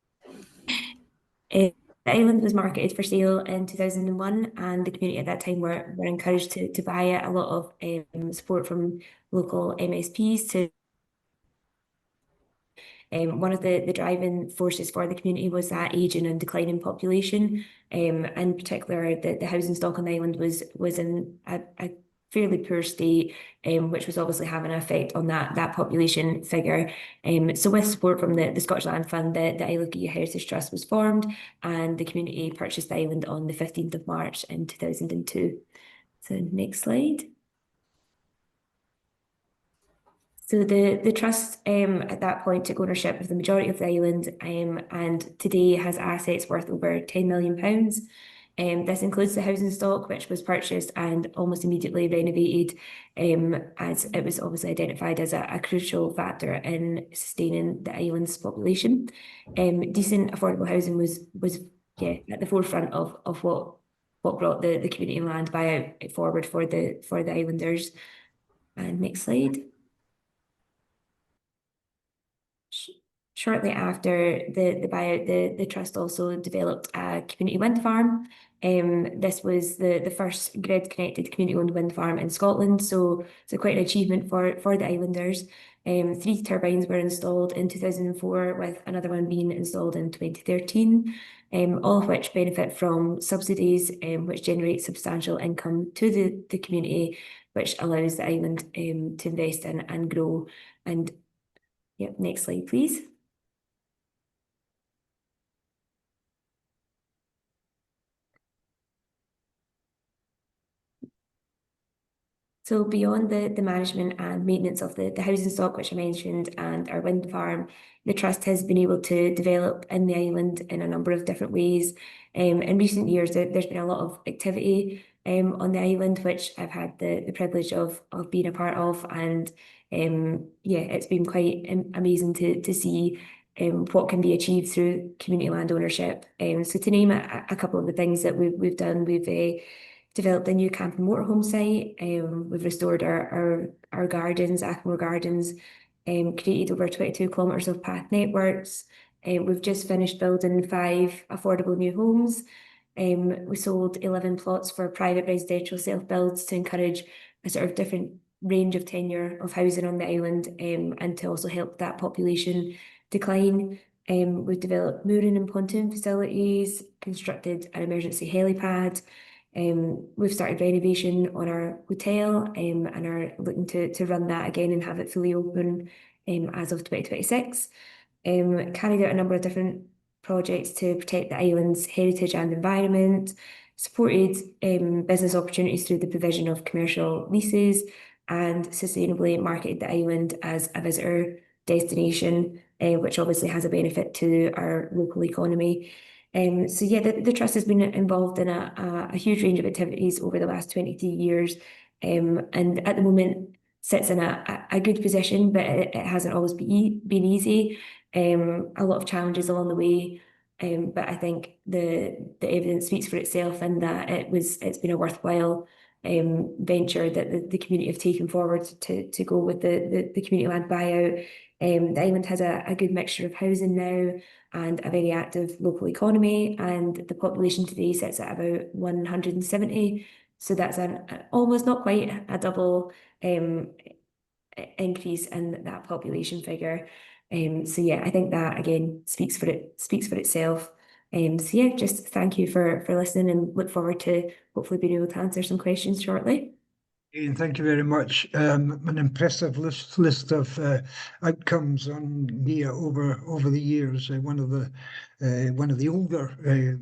The island was marketed for sale in 2001, and the community at that time were encouraged to buy it. A lot of support from local MSPs to one of the driving forces for the community was that ageing and declining population. In particular, the housing stock on the island was in a fairly poor state, which was obviously having an effect on that population figure. So with support from the Scottish Land Fund, the Isle of Gigha Heritage Trust was formed, and the community purchased the island on the 15th of March in 2002. So next slide. So the trust at that point took ownership of the majority of the island, and today has assets worth over £10 million. This includes the housing stock, which was purchased and almost immediately renovated, as it was obviously identified as a crucial factor in sustaining the island's population. Decent affordable housing was at the forefront of what brought the community land buyout forward for the islanders. And next slide. Shortly after the buyout, the trust also developed a community wind farm. This was the first grid-connected community-owned wind farm in Scotland, so it's quite an achievement for the islanders. 3 turbines were installed in 2004, with another one being installed in 2013, all of which benefit from subsidies, which generate substantial income to the community, which allows the island to invest in and grow. And yep, next slide, please. So beyond the management and maintenance of the housing stock, which I mentioned, and our wind farm, the Trust has been able to develop in the island in a number of different ways. In recent years, there's been a lot of activity on the island, which I've had the privilege of being a part of. And yeah, it's been quite amazing to see what can be achieved through community land ownership. So to name a couple of the things that we've done, we've developed a new camp and motorhome site. We've restored our gardens, Ackmore Gardens, created over 22 kilometres of path networks. We've just finished building 5 affordable new homes. We sold 11 plots for private residential self-builds to encourage a sort of different range of tenure of housing on the island, and to also help that population decline. We've developed mooring and pontoon facilities, constructed an emergency helipad. We've started renovation on our hotel, and are looking to run that again and have it fully open as of 2026. Carried out a number of different projects to protect the island's heritage and environment, supported business opportunities through the provision of commercial leases, and sustainably marketed the island as a visitor destination, which obviously has a benefit to our local economy. So yeah, the Trust has been involved in a huge range of activities over the last 23 years, and at the moment sits in a good position, but it hasn't always been easy. A lot of challenges along the way, but I think the evidence speaks for itself, in that it's been a worthwhile venture that the community have taken forward to go with the community land buyout. The island has a good mixture of housing now and a very active local economy, and the population today sits at about 170. So that's an almost, not quite, a double increase in that population figure. So yeah, I think that again speaks for itself. So yeah, just thank you for listening, and look forward to hopefully being able to answer some questions shortly. Ian, thank you very much. An impressive list of outcomes on Gigha over the years. One of the older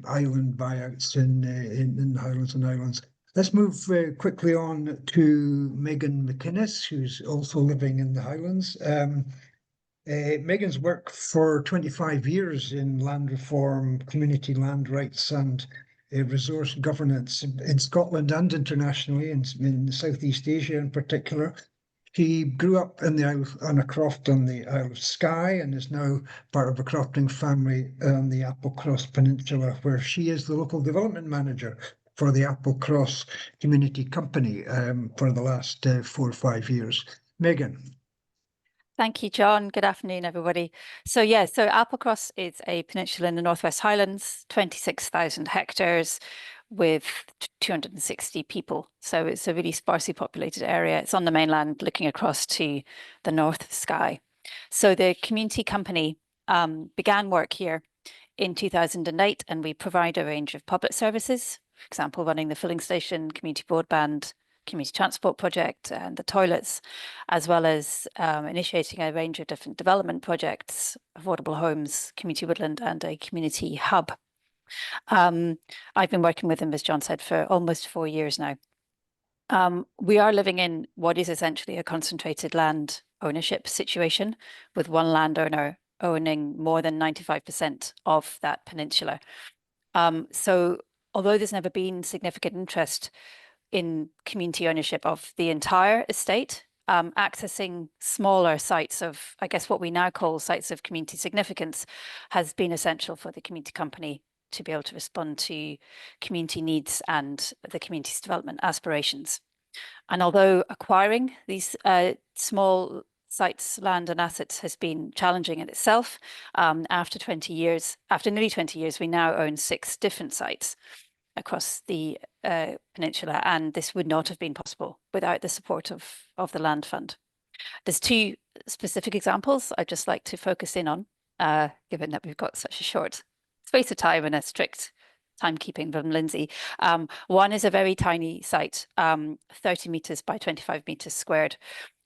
island buyouts in the Highlands and Islands. Let's move quickly on to Megan McInnes, who's also living in the Highlands. Megan's worked for 25 years in land reform, community land rights, and resource governance in Scotland and internationally, in Southeast Asia in particular. She grew up on a croft on the Isle of Skye, and is now part of a crofting family on the Applecross Peninsula, where she is the local development manager for the Applecross Community Company for the last 4 or 5 years. Megan. Thank you, John. Good afternoon, everybody. So yeah, so Applecross is a peninsula in the Northwest Highlands, 26,000 hectares with 260 people. So it's a really sparsely populated area. It's on the mainland looking across to the north of Skye. So the community company began work here in 2008, and we provide a range of public services, for example, running the filling station, community broadband, community transport project, and the toilets, as well as initiating a range of different development projects, affordable homes, community woodland, and a community hub. I've been working with them, as John said, for almost 4 years now. We are living in what is essentially a concentrated land ownership situation, with one landowner owning more than 95% of that peninsula. So although there's never been significant interest in community ownership of the entire estate, accessing smaller sites of, I guess, what we now call sites of community significance has been essential for the community company to be able to respond to community needs and the community's development aspirations. And although acquiring these small sites, land and assets has been challenging in itself. After nearly 20 years, we now own 6 different sites across the peninsula, and this would not have been possible without the support of the Land Fund. There's 2 specific examples I'd just like to focus in on, given that we've got such a short space of time and a strict timekeeping from Lindsay. One is a very tiny site, 30 metres by 25 metres squared,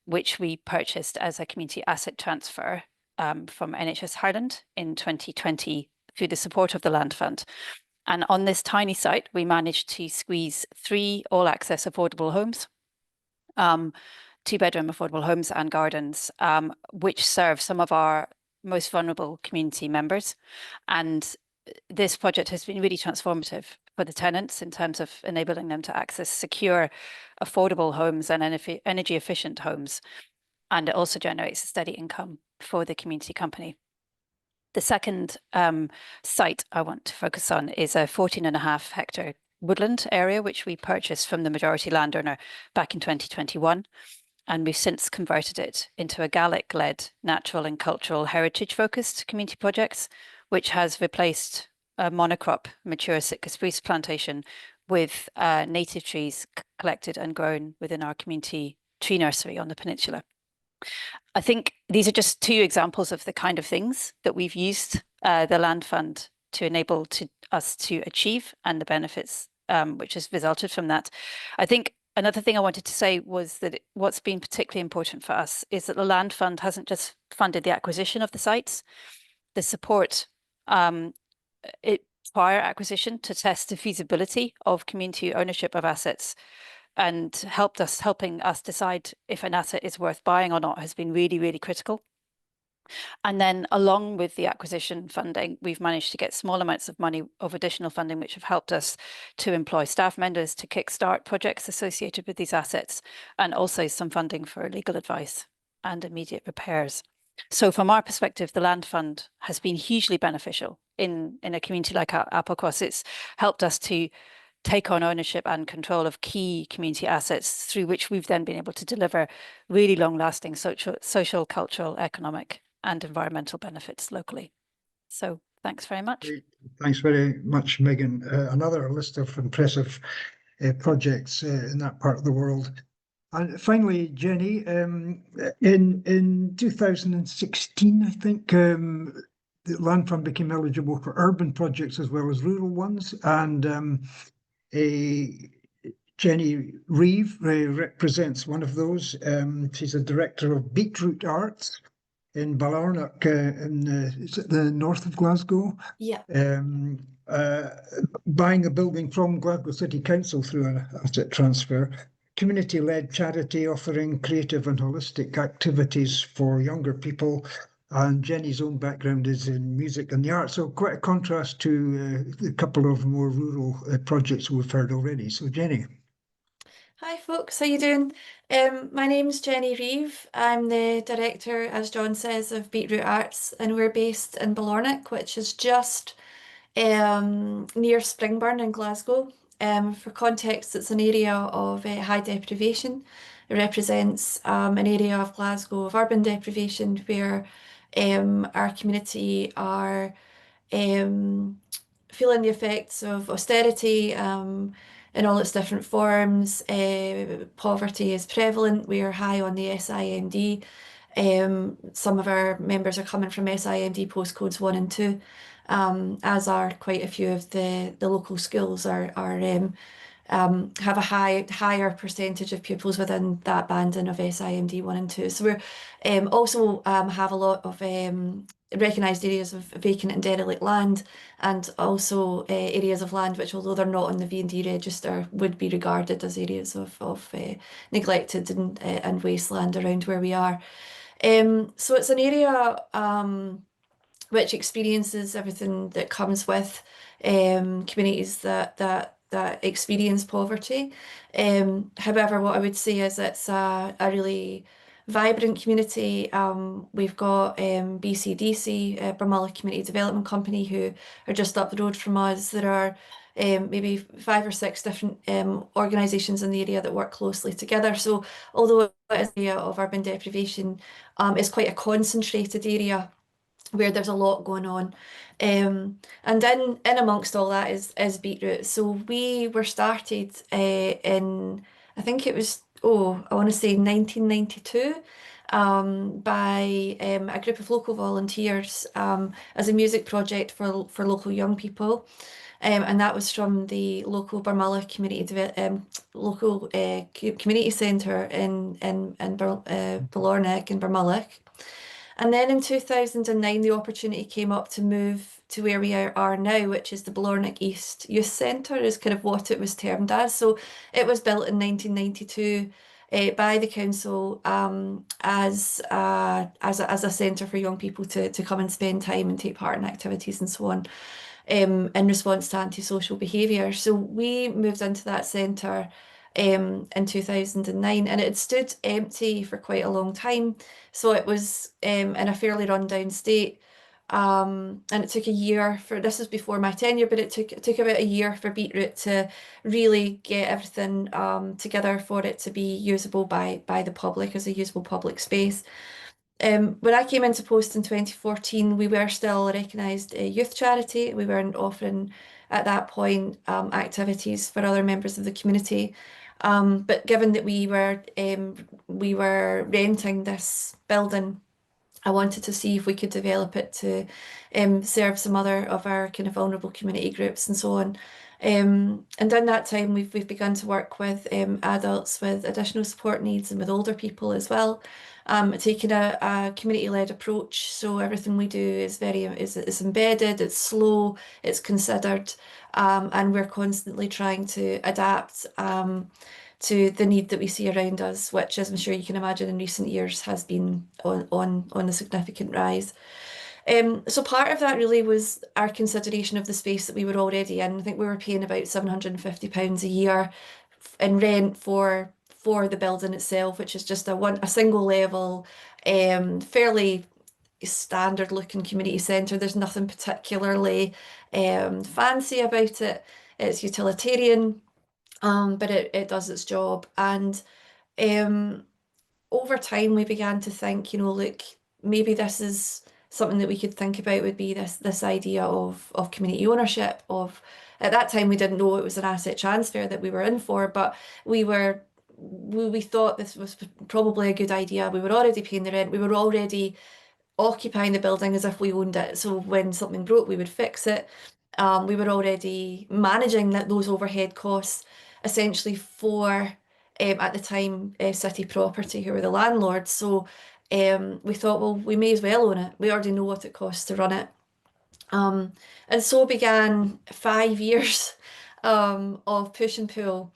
which we purchased as a community asset transfer from NHS Highland in 2020 through the support of the Land Fund. And on this tiny site, we managed to squeeze 3 all-access affordable homes, 2-bedroom affordable homes and gardens, which serve some of our most vulnerable community members. And this project has been really transformative for the tenants in terms of enabling them to access secure, affordable homes and energy efficient homes. And it also generates a steady income for the community company. The second site I want to focus on is a 14.5 hectare woodland area, which we purchased from the majority landowner back in 2021. And we've since converted it into a Gaelic-led natural and cultural heritage-focused community projects, which has replaced a monocrop mature Sitka spruce plantation with native trees collected and grown within our community tree nursery on the peninsula. I think these are just 2 examples of the kind of things that we've used the Land Fund to enable us to achieve and the benefits which has resulted from that. I think another thing I wanted to say was that what's been particularly important for us is that the Land Fund hasn't just funded the acquisition of the sites, the support prior acquisition to test the feasibility of community ownership of assets and helping us decide if an asset is worth buying or not has been really, really critical. And then along with the acquisition funding, we've managed to get small amounts of money of additional funding, which have helped us to employ staff members to kickstart projects associated with these assets, and also some funding for legal advice and immediate repairs. So from our perspective, the Land Fund has been hugely beneficial in a community like Applecross. It's helped us to take on ownership and control of key community assets through which we've then been able to deliver really long-lasting social, cultural, economic and environmental benefits locally. So thanks very much. Great. Thanks very much, Megan. Another list of impressive projects in that part of the world. And finally, Jenny, in 2016, I think, the Land Fund became eligible for urban projects as well as rural ones. And Jenny Reeve represents one of those. She's a director of Beetroot Arts in Ballarnock, in the north of Glasgow. Yeah. Buying a building from Glasgow City Council through an asset transfer. Community-led charity offering creative and holistic activities for younger people. And Jenny's own background is in music and the arts, so quite a contrast to a couple of more rural projects we've heard already. So Jenny. Hi folks, how you doing? My name's Jenny Reeve. I'm the director, as John says, of Beetroot Arts, and we're based in Ballarnock, which is just near Springburn in Glasgow. For context, it's an area of high deprivation. It represents an area of Glasgow of urban deprivation where our community are feeling the effects of austerity in all its different forms. Poverty is prevalent. We are high on the SIMD. Some of our members are coming from SIMD postcodes 1 and 2. As are quite a few of the local schools have a higher percentage of pupils within that banding of SIMD 1 and 2. So we're also have a lot of recognised areas of vacant and derelict land, and also areas of land which, although they're not on the V&D register, would be regarded as areas of neglected and wasteland around where we are. So it's an area which experiences everything that comes with communities that experience poverty. However, what I would say is it's a really vibrant community. We've got BCDC, Bromullah Community Development Company, who are just up the road from us. There are maybe 5 or 6 different organisations in the area that work closely together. So although it is an area of urban deprivation, it's quite a concentrated area where there's a lot going on. And in amongst all that is Beetroot. So we were started in, I think it was, I want to say 1992, by a group of local volunteers as a music project for local young people. And that was from the local Barmulla community centre in Balornick and Barmulla. And then in 2009, the opportunity came up to move to where we are now, which is the Balornick East Youth Centre, is kind of what it was termed as. So it was built in 1992 by the council as a centre for young people to come and spend time and take part in activities and so on, in response to antisocial behaviour. So we moved into that centre in 2009, and it had stood empty for quite a long time. So it was in a fairly rundown state. And it took a year this was before my tenure, but it took about a year for Beetroot to really get everything together for it to be usable by the public as a usable public space. When I came into post in 2014, we were still a recognised youth charity. We weren't offering at that point activities for other members of the community. But given that we were renting this building, I wanted to see if we could develop it to serve some other of our kind of vulnerable community groups and so on. And in that time, we've begun to work with adults with additional support needs and with older people as well, taking a community-led approach. So everything we do is is embedded, it's slow, it's considered, and we're constantly trying to adapt to the need that we see around us, which, as I'm sure you can imagine, in recent years has been on a significant rise. So part of that really was our consideration of the space that we were already in. I think we were paying about £750 a year in rent for the building itself, which is just a single level, fairly standard looking community centre. There's nothing particularly fancy about it. It's utilitarian, but it does its job. And over time we began to think, look, maybe this is something that we could think about, would be this idea of community ownership. At that time we didn't know it was an asset transfer that we were in for, but we thought this was probably a good idea. We were already paying the rent, we were already occupying the building as if we owned it, so when something broke we would fix it. We were already managing those overhead costs essentially for, at the time, City Property, who were the landlords. So we thought, well, we may as well own it. We already know what it costs to run it. And so began 5 years of push and pull,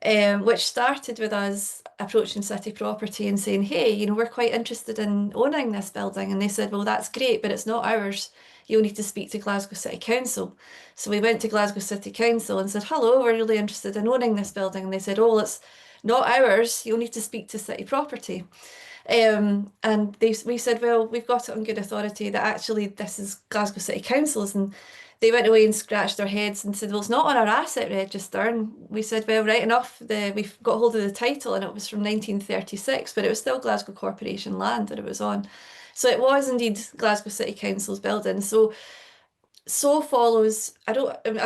which started with us approaching City Property and saying, hey, we're quite interested in owning this building. And they said, well, that's great, but it's not ours. You'll need to speak to Glasgow City Council. So we went to Glasgow City Council and said, hello, we're really interested in owning this building. And they said, oh, it's not ours. You'll need to speak to City Property. And we said, well, we've got it on good authority that actually this is Glasgow City Council's. And they went away and scratched their heads and said, well, it's not on our asset register. And we said, well, right enough. We've got hold of the title and it was from 1936, but it was still Glasgow Corporation land that it was on. So it was indeed Glasgow City Council's building. So follows, I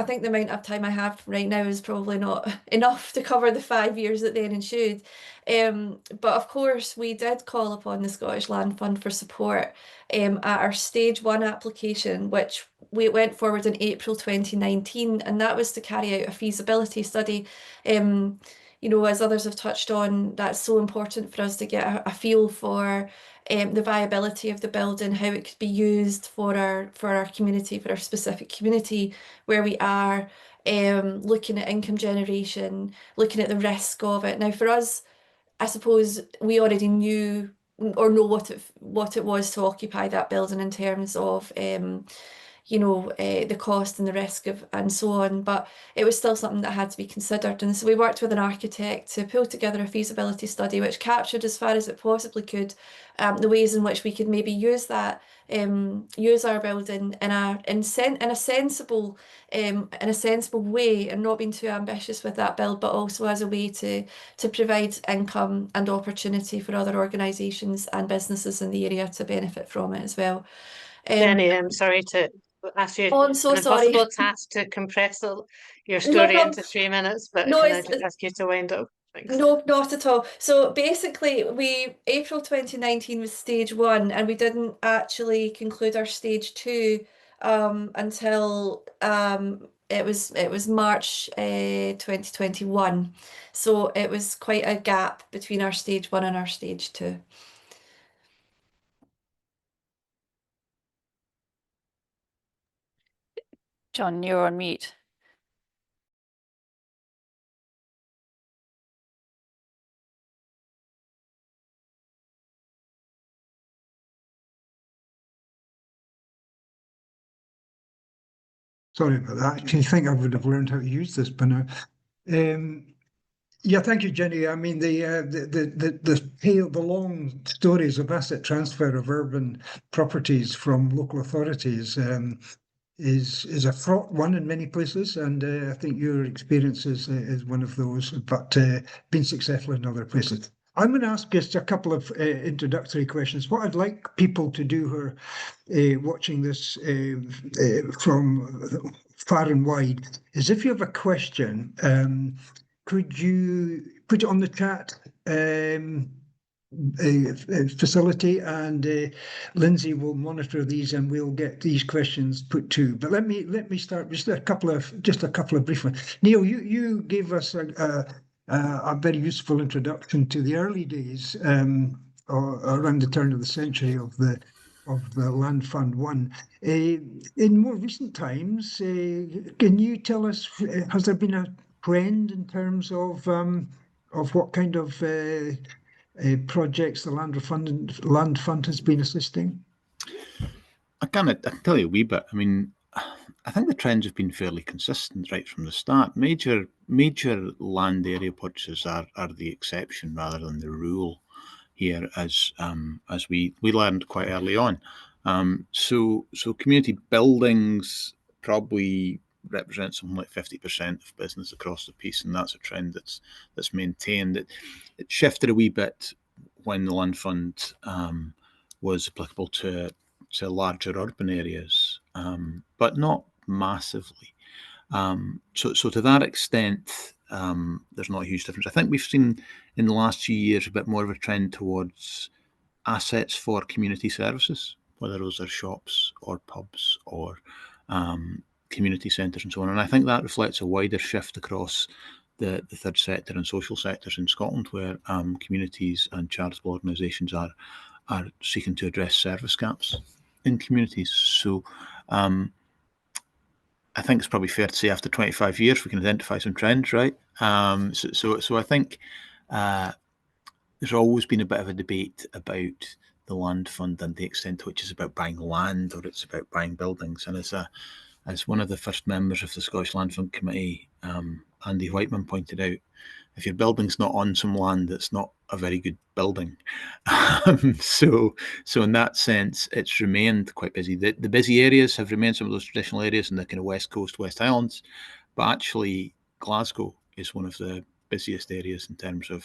think the amount of time I have right now is probably not enough to cover the 5 years that then ensued. But of course, we did call upon the Scottish Land Fund for support at our stage 1 application, which we went forward in April 2019, and that was to carry out a feasibility study. As others have touched on, that's so important for us to get a feel for the viability of the building, how it could be used for our community, for our specific community where we are, looking at income generation, looking at the risk of it. Now for us, I suppose we already knew or know what it was to occupy that building in terms of you know, the cost and the risk of and so on, but it was still something that had to be considered. And so we worked with an architect to pull together a feasibility study which captured as far as it possibly could the ways in which we could maybe use that, use our building in a sensible way, and not being too ambitious with that build, but also as a way to provide income and opportunity for other organisations and businesses in the area to benefit from it as well. Jenny, I'm sorry to ask you Oh, I'm so an sorry. impossible task to compress your No, story no. into 3 minutes, but No, can I it's just ask you to wind up? Thanks. no, not at all. So basically, April 2019 was stage 1, and we didn't actually conclude our stage 2 until it was March 2021. So it was quite a gap between our stage 1 and our stage 2. John, you're on mute. Sorry about that. I actually think I would have learned how to use this by now. Yeah, thank you, Jenny. I mean, the long stories of asset transfer of urban properties from local authorities is a fraught one in many places, and I think your experience is one of those, but been successful in other places. I'm going to ask just a couple of introductory questions. What I'd like people to do who are watching this from far and wide is, if you have a question, could you put it on the chat facility, and Lindsay will monitor these, and we'll get these questions put to. But let me start with just a couple of brief ones. Neil, you gave us a very useful introduction to the early days or around the turn of the century of the Land Fund 1. In more recent times, can you tell us, has there been a trend in terms of what kind of projects the Land Fund has been assisting? I can tell you a wee bit. I mean, I think the trends have been fairly consistent right from the start. Major land area purchases are the exception rather than the rule here, as we learned quite early on. So community buildings probably represent something like 50% of business across the piece, and that's a trend that's maintained. It shifted a wee bit when the Land Fund was applicable to larger urban areas, but not massively. So to that extent, there's not a huge difference. I think we've seen in the last few years a bit more of a trend towards assets for community services, whether those are shops or pubs or community centres and so on. And I think that reflects a wider shift across the third sector and social sectors in Scotland, where communities and charitable organisations are seeking to address service gaps in communities. So I think it's probably fair to say after 25 years we can identify some trends, right? So I think there's always been a bit of a debate about the Land Fund and the extent to which it's about buying land or it's about buying buildings. And as one of the first members of the Scottish Land Fund Committee, Andy Whiteman, pointed out, if your building's not on some land, it's not a very good building. So in that sense, it's remained quite busy. The busy areas have remained some of those traditional areas in the kind of West Coast, West Highlands, but actually Glasgow is one of the busiest areas in terms of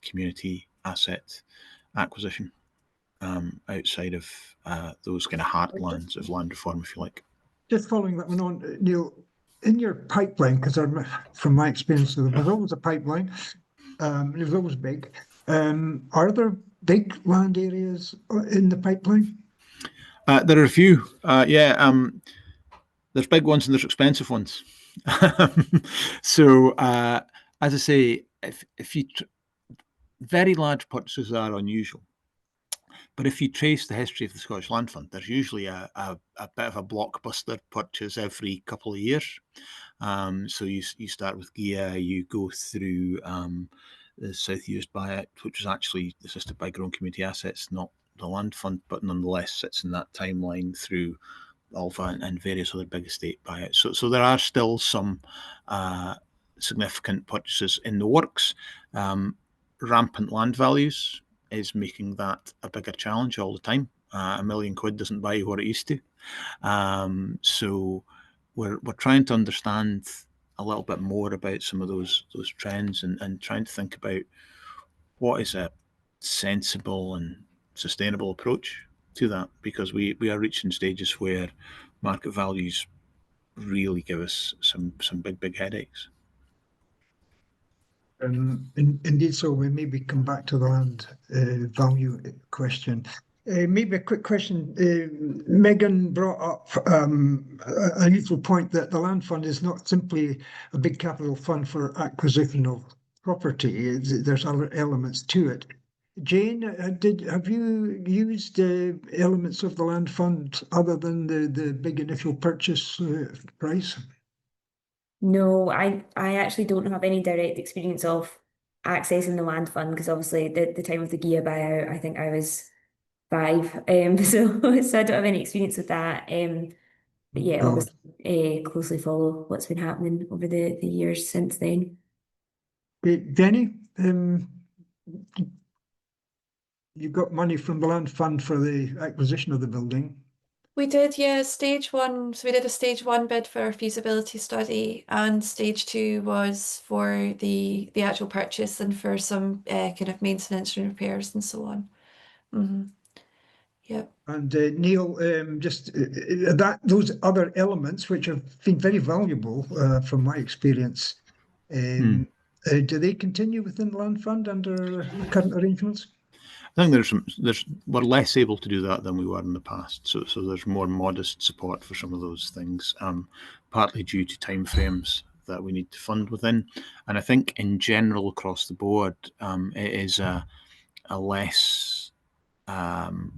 community asset acquisition outside of those kind of heartlands of land reform, if you like. Just following that one on, Neil, in your pipeline, because from my experience, there was always a pipeline. It was always big. Are there big land areas in the pipeline? There are a few. There's big ones and there's expensive ones. So as I say, if you very large purchases are unusual. But if you trace the history of the Scottish Land Fund, there's usually a bit of a blockbuster purchase every couple of years. So you start with Gigha, you go through the South Used buyout, which was actually assisted by Grown Community Assets, not the Land Fund, but nonetheless sits in that timeline through Alva and various other big estate buyouts. So there are still some significant purchases in the works. Rampant land values is making that a bigger challenge all the time. £1 million doesn't buy what it used to. So we're trying to understand a little bit more about some of those trends and trying to think about what is a sensible and sustainable approach to that, because we are reaching stages where market values really give us some big headaches. Indeed, so we maybe come back to the land value question. Maybe a quick question. Megan brought up a useful point that the land fund is not simply a big capital fund for acquisition of property. There's other elements to it. Jane, have you used elements of the land fund other than the big initial purchase price? No, I actually don't have any direct experience of accessing the land fund, because obviously the time of the Gigha buyout, I think I was 5. So I don't have any experience with that. But yeah, obviously closely follow what's been happening over the years since then. Jenny, you got money from the land fund for the acquisition of the building. We did, yeah, stage 1. So we did a stage 1 bid for our feasibility study, and stage 2 was for the actual purchase and for some kind of maintenance and repairs and so on. Yep. And Neil, just those other elements, which have been very valuable from my experience, do they continue within the land fund under current arrangements? I think we're less able to do that than we were in the past. So there's more modest support for some of those things, partly due to timeframes that we need to fund within. And I think in general across the board, it is a less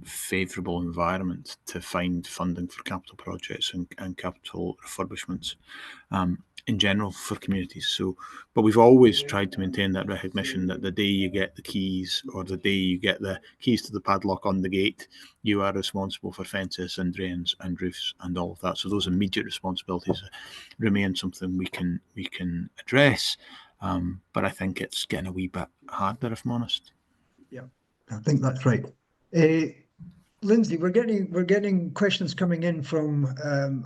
favourable environment to find funding for capital projects and capital refurbishments in general for communities. So, but we've always tried to maintain that recognition that the day you get the keys, or the day you get the keys to the padlock on the gate, you are responsible for fences and drains and roofs and all of that. So those immediate responsibilities remain something we can address. But I think it's getting a wee bit harder, if I'm honest. Yeah, I think that's right. Lindsay, we're getting questions coming in from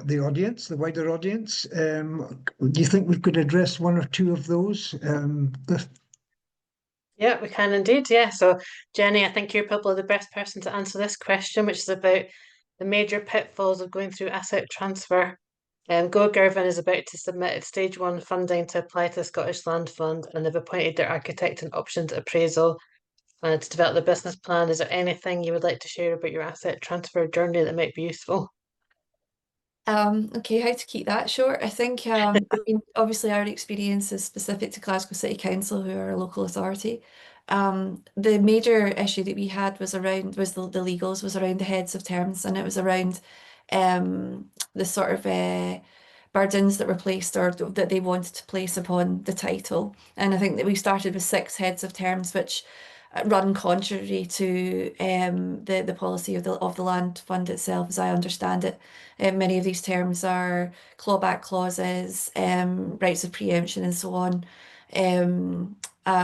the audience, the wider audience. Do you think we could address one or two of those? Yeah, we can indeed. Yeah. So, Jenny, I think you're probably the best person to answer this question, which is about the major pitfalls of going through asset transfer. Go Girvan is about to submit its stage 1 funding to apply to the Scottish Land Fund, and they've appointed their architect and options appraisal to develop the business plan. Is there anything you would like to share about your asset transfer journey that might be useful? Okay, how to keep that short? I think I mean, obviously our experience is specific to Glasgow City Council, who are a local authority. The major issue that we had was the legals, was around the heads of terms, and it was around the sort of burdens that were placed, or that they wanted to place upon the title. And I think that we started with 6 heads of terms, which run contrary to the policy of the land fund itself, as I understand it. Many of these terms are clawback clauses, rights of preemption, and so on.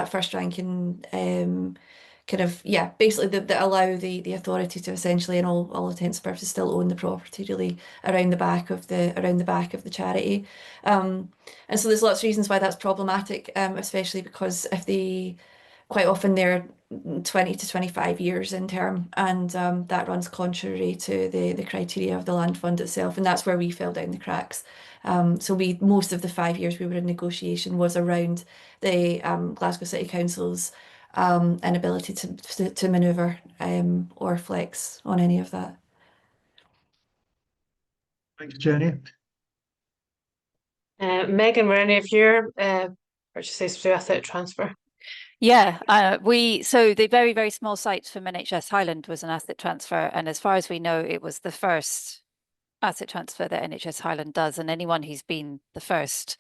First ranking, kind of, yeah, basically that allow the authority to essentially, in all intents and purposes, still own the property, really, around the back of the charity. And so there's lots of reasons why that's problematic, especially because quite often they're 20 to 25 years in term, and that runs contrary to the criteria of the land fund itself, and that's where we fell down the cracks. So most of the 5 years we were in negotiation was around the Glasgow City Council's inability to manoeuvre or flex on any of that. Thanks, Jenny. Megan, were any of your purchases through asset transfer? Yeah, so the very, very small site from NHS Highland was an asset transfer, and as far as we know, it was the first asset transfer that NHS Highland does, and anyone who's been the first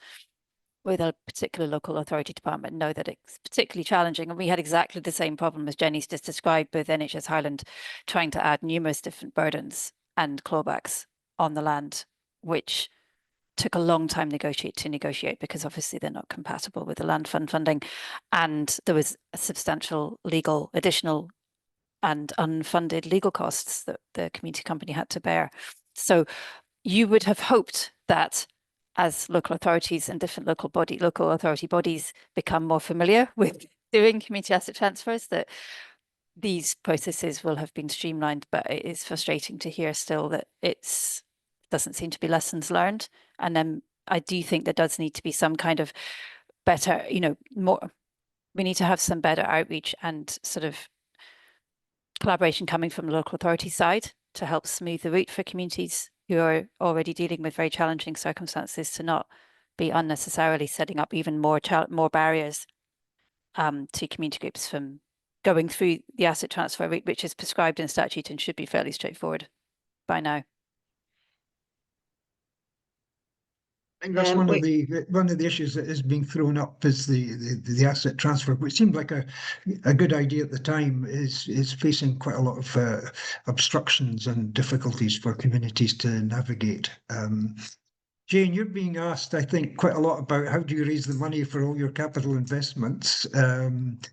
with a particular local authority department know that it's particularly challenging. And we had exactly the same problem as Jenny's just described with NHS Highland trying to add numerous different burdens and clawbacks on the land, which took a long time to negotiate because obviously they're not compatible with the land fund funding, and there was a substantial legal additional and unfunded legal costs that the community company had to bear. So you would have hoped that as local authorities and different local authority bodies become more familiar with doing community asset transfers, that these processes will have been streamlined. But it is frustrating to hear still that it's doesn't seem to be lessons learned. And then I do think there does need to be some kind of better, more, we need to have some better outreach and sort of collaboration coming from the local authority side to help smooth the route for communities who are already dealing with very challenging circumstances, to not be unnecessarily setting up even more barriers to community groups from going through the asset transfer route, which is prescribed in statute and should be fairly straightforward by now. I think that's one of the issues that is being thrown up is the asset transfer, which seemed like a good idea at the time, is facing quite a lot of obstructions and difficulties for communities to navigate. Jane, you're being asked, I think, quite a lot about how do you raise the money for all your capital investments, and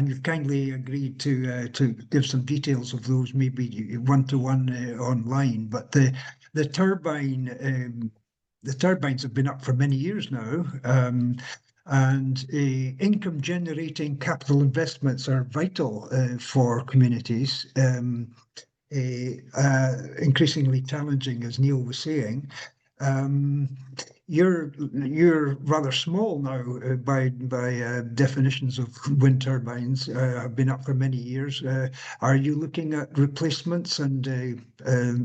you've kindly agreed to give some details of those, maybe one-to-one online. But the turbine. The turbines have been up for many years now, and income generating capital investments are vital for communities, increasingly challenging, as Neil was saying. You're rather small now by definitions of wind turbines, have been up for many years. Are you looking at replacements and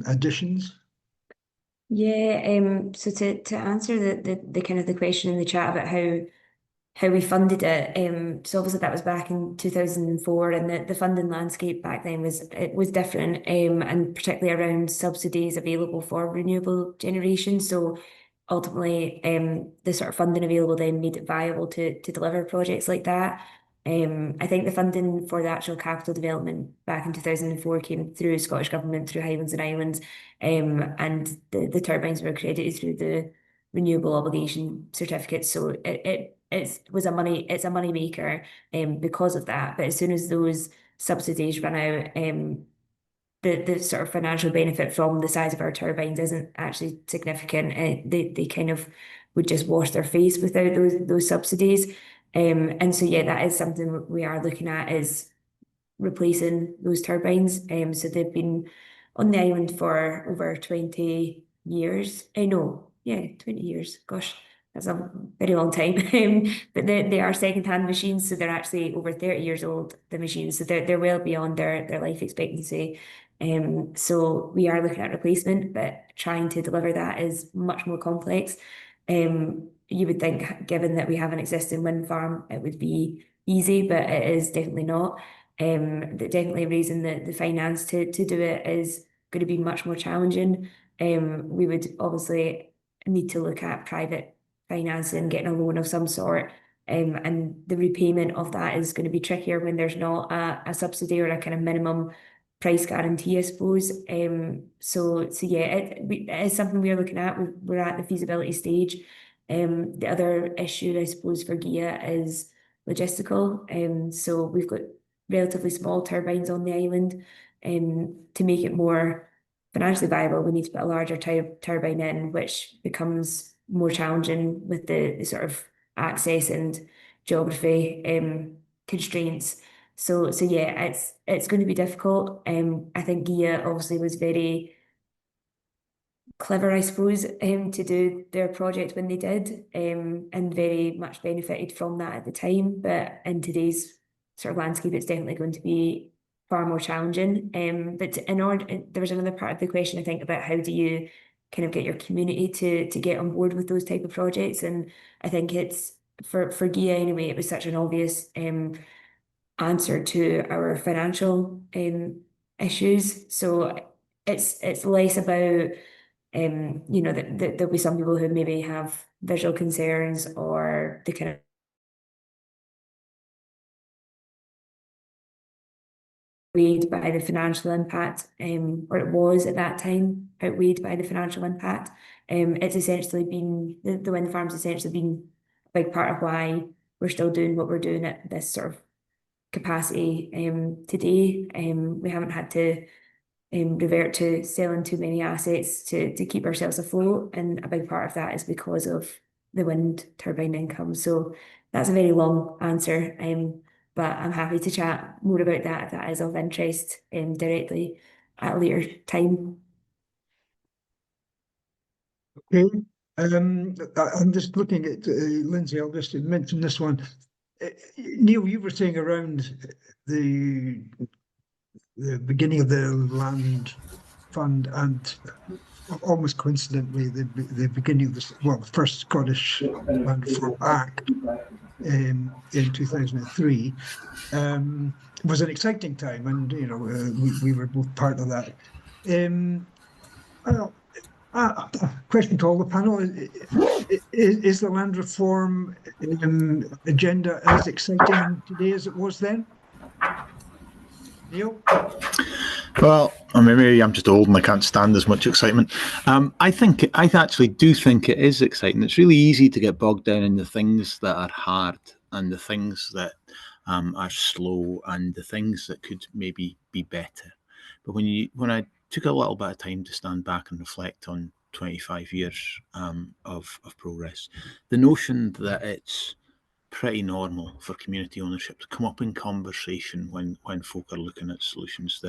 additions? Yeah, so to answer the kind of the question in the chat about how we funded it, so obviously that was back in 2004, and the funding landscape back then was different, and particularly around subsidies available for renewable generation. So ultimately, the sort of funding available then made it viable to deliver projects like that. I think the funding for the actual capital development back in 2004 came through Scottish Government, through Highlands and Islands, and the turbines were accredited through the renewable obligation certificates. So it's a money maker because of that. But as soon as those subsidies run out, the sort of financial benefit from the size of our turbines isn't actually significant. They kind of would just wash their face without those subsidies. And so yeah, that is something we are looking at, is replacing those turbines. So they've been on the island for over 20 years. 20 years. Gosh, that's a very long time. But they are second-hand machines, so they're actually over 30 years old, the machines. So they're well beyond their life expectancy. So we are looking at replacement, but trying to deliver that is much more complex. You would think, given that we have an existing wind farm, it would be easy, but it is definitely not. Definitely raising the finance to do it is going to be much more challenging. We would obviously need to look at private financing, getting a loan of some sort, and the repayment of that is going to be trickier when there's not a subsidy or a kind of minimum price guarantee, I suppose. So yeah, it is something we are looking at. We're at the feasibility stage. The other issue, I suppose, for Gigha is logistical. So we've got relatively small turbines on the island. To make it more financially viable, we need to put a larger turbine in, which becomes more challenging with the sort of access and geography constraints. So yeah, it's going to be difficult. I think Gigha obviously was very clever, I suppose, to do their project when they did, and very much benefited from that at the time. But in today's sort of landscape, it's definitely going to be far more challenging. But there was another part of the question, I think, about how do you kind of get your community to get on board with those type of projects. And I think it's for Gigha anyway, it was such an obvious answer to our financial issues. So it's less about that there'll be some people who maybe have visual concerns or the kind of outweighed by the financial impact, or it was at that time outweighed by the financial impact. It's essentially been, the wind farm's essentially been a big part of why we're still doing what we're doing at this sort of capacity today. We haven't had to revert to selling too many assets to keep ourselves afloat, and a big part of that is because of the wind turbine income. So that's a very long answer, but I'm happy to chat more about that if that is of interest directly at a later time. Okay. I'm just looking at Lindsay. I'll just mention this one. Neil, you were saying around the beginning of the land fund and almost coincidentally the beginning of the first Scottish Land Reform Act in 2003 was an exciting time, and we were both part of that. Question to all the panel: is the land reform agenda as exciting today as it was then? Neil? Well, I mean, maybe I'm just old and I can't stand as much excitement. I actually do think it is exciting. It's really easy to get bogged down in the things that are hard and the things that are slow and the things that could maybe be better. But when I took a little bit of time to stand back and reflect on 25 years of progress, the notion that it's pretty normal for community ownership to come up in conversation when folk are looking at solutions.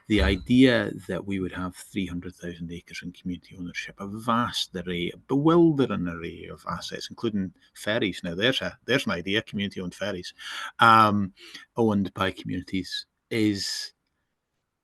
The idea that we would have 300,000 acres in community ownership, a vast array, a bewildering array of assets, including ferries. Now there's an idea, community owned ferries, owned by communities, it's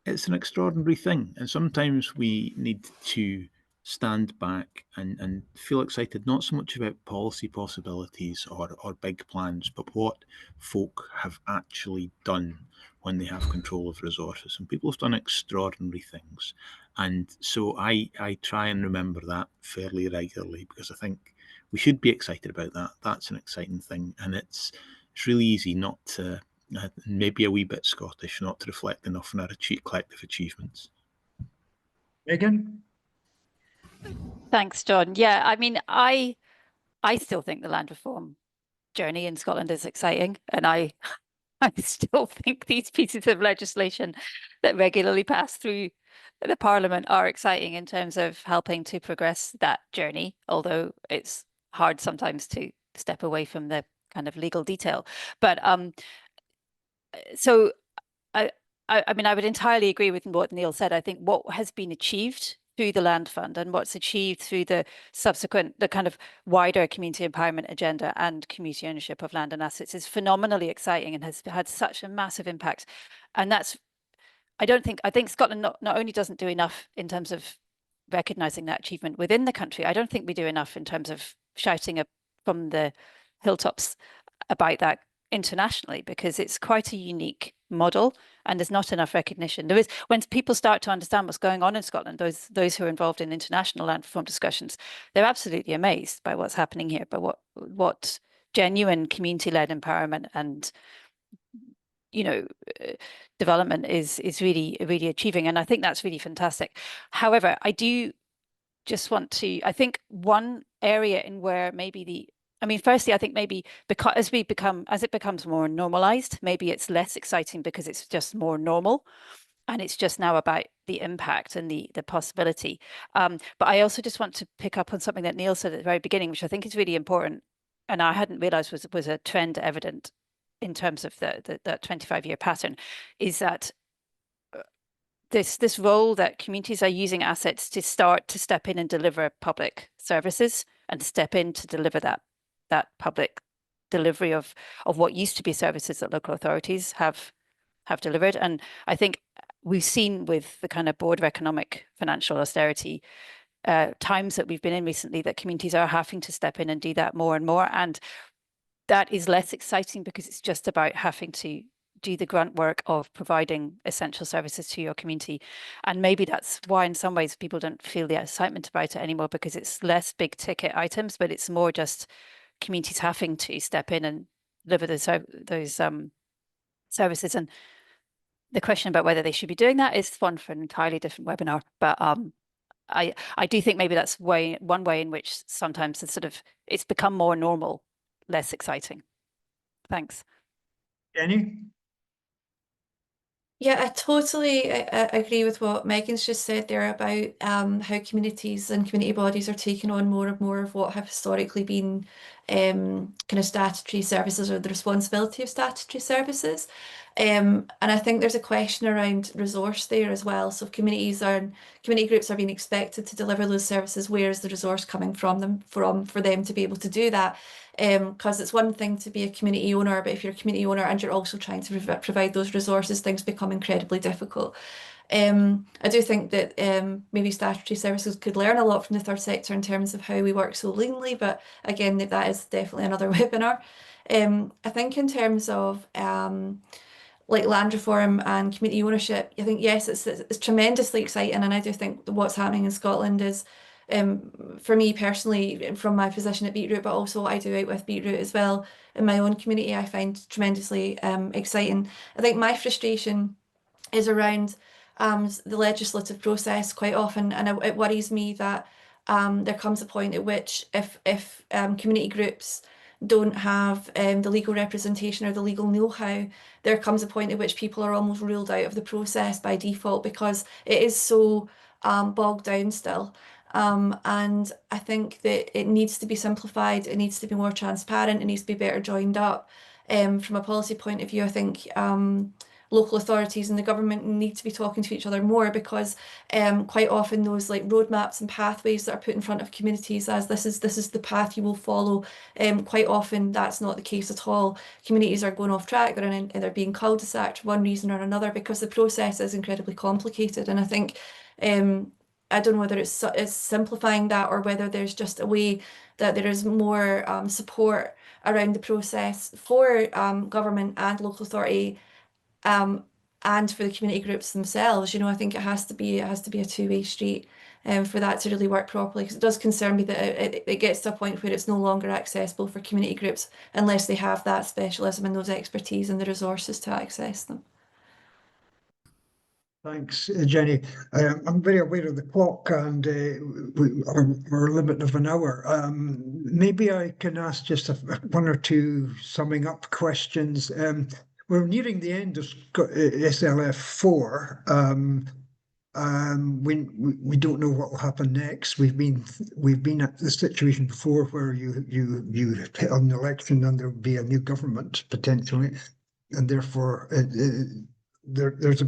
an extraordinary thing. And sometimes we need to stand back and feel excited, not so much about policy possibilities or big plans, but what folk have actually done when they have control of resources. And people have done extraordinary things. And so I try and remember that fairly regularly, because I think we should be excited about that. That's an exciting thing. And it's really easy not to, maybe a wee bit Scottish, not to reflect enough on our collective achievements. Megan? Thanks, John. Yeah, I mean, I still think the land reform journey in Scotland is exciting, and I still think these pieces of legislation that regularly pass through the Parliament are exciting in terms of helping to progress that journey, although it's hard sometimes to step away from the kind of legal detail. But so I mean, I would entirely agree with what Neil said. I think what has been achieved through the land fund and what's achieved through the kind of wider community empowerment agenda and community ownership of land and assets is phenomenally exciting and has had such a massive impact. And that's, I think Scotland not only doesn't do enough in terms of recognising that achievement within the country, I don't think we do enough in terms of shouting from the hilltops about that internationally, because it's quite a unique model and there's not enough recognition. There is, when people start to understand what's going on in Scotland, those who are involved in international land reform discussions, they're absolutely amazed by what's happening here, by what genuine community-led empowerment and development is really achieving. And I think that's really fantastic. However, I do just want to, I think one area in where maybe firstly, I think maybe because as it becomes more normalized, maybe it's less exciting because it's just more normal and it's just now about the impact and the possibility. But I also just want to pick up on something that Neil said at the very beginning, which I think is really important, and I hadn't realized was a trend evident in terms of the 25-year pattern, is that this role that communities are using assets to start to step in and deliver public services and step in to deliver that public delivery of what used to be services that local authorities have delivered. And I think we've seen with the kind of broader economic financial austerity times that we've been in recently that communities are having to step in and do that more and more. And that is less exciting because it's just about having to do the grunt work of providing essential services to your community. And maybe that's why in some ways people don't feel the excitement about it anymore, because it's less big ticket items, but it's more just communities having to step in and deliver those services. And the question about whether they should be doing that is one for an entirely different webinar. But I do think maybe that's one way in which sometimes it's become more normal, less exciting. Thanks. Jenny? Yeah, I totally agree with what Megan's just said there about how communities and community bodies are taking on more and more of what have historically been kind of statutory services, or the responsibility of statutory services. And I think there's a question around resource there as well. So if community groups are being expected to deliver those services, where is the resource coming from them for them to be able to do that? Because it's one thing to be a community owner, but if you're a community owner and you're also trying to provide those resources, things become incredibly difficult. I do think that maybe statutory services could learn a lot from the third sector in terms of how we work so leanly, but again, that is definitely another webinar. I think in terms of like land reform and community ownership, I think, yes, it's tremendously exciting, and I do think what's happening in Scotland is, for me personally, from my position at Beetroot, but also what I do out with Beetroot as well in my own community, I find tremendously exciting. I think my frustration is around the legislative process quite often, and it worries me that there comes a point at which if community groups don't have the legal representation or the legal know-how, there comes a point at which people are almost ruled out of the process by default because it is so bogged down still. And I think that it needs to be simplified, it needs to be more transparent, it needs to be better joined up. From a policy point of view, I think local authorities and the government need to be talking to each other more, because quite often those like roadmaps and pathways that are put in front of communities as this is the path you will follow, quite often that's not the case at all. Communities are going off track, they're being cul-de-sac for one reason or another because the process is incredibly complicated. And I think I don't know whether it's simplifying that, or whether there's just a way that there is more support around the process for government and local authority, and for the community groups themselves. You know, I think it has to be a two-way street for that to really work properly, because it does concern me that it gets to a point where it's no longer accessible for community groups unless they have that specialism and those expertise and the resources to access them. Thanks, Jenny. I'm very aware of the clock and our limit of an hour. Maybe I can ask just one or two summing up questions. We're nearing the end of SLF 4. We don't know what will happen next. We've been at the situation before where you hit an election and there'll be a new government potentially, and therefore there's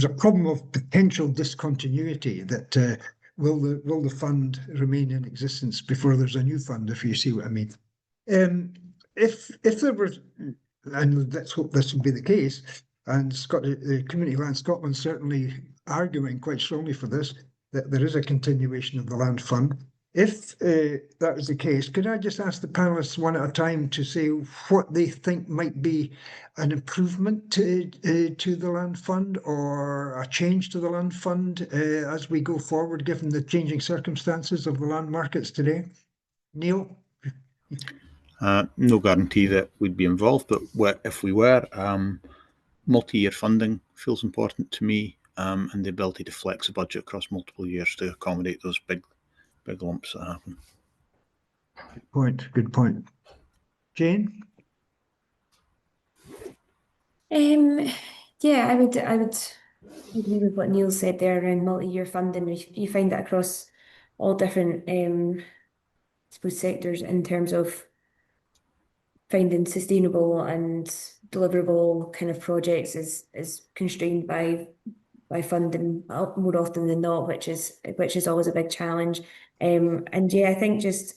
a problem of potential discontinuity that will the fund remain in existence before there's a new fund, if you see what I mean. If there was, and let's hope this will be the case, and the Community Land Scotland certainly arguing quite strongly for this, that there is a continuation of the land fund. If that is the case, could I just ask the panelists one at a time to say what they think might be an improvement to the land fund or a change to the land fund as we go forward, given the changing circumstances of the land markets today? Neil? No guarantee that we'd be involved, but if we were, multi-year funding feels important to me, and the ability to flex a budget across multiple years to accommodate those big lumps that happen. Good point. Jane? Yeah, I would agree with what Neil said there around multi-year funding. You find that across all different I suppose sectors in terms of finding sustainable and deliverable kind of projects is constrained by funding more often than not, which is always a big challenge. And yeah, I think just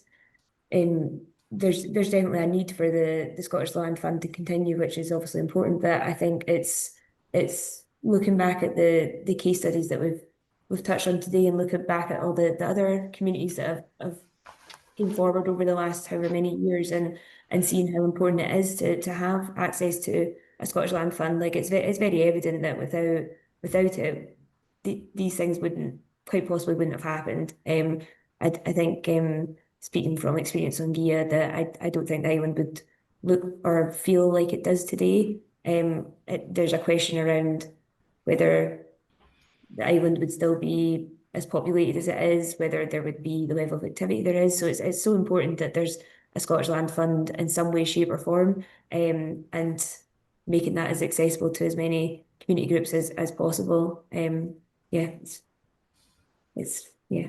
there's definitely a need for the Scottish Land Fund to continue, which is obviously important. But I think it's looking back at the case studies that we've touched on today, and looking back at all the other communities that have came forward over the last however many years, and seeing how important it is to have access to a Scottish Land Fund. Like it's very evident that without it, these things quite possibly wouldn't have happened. I think speaking from experience on Gigha, that I don't think the island would look or feel like it does today. There's a question around whether the island would still be as populated as it is, whether there would be the level of activity there is. So it's so important that there's a Scottish Land Fund in some way, shape or form, and making that as accessible to as many community groups as possible. Yeah, yeah.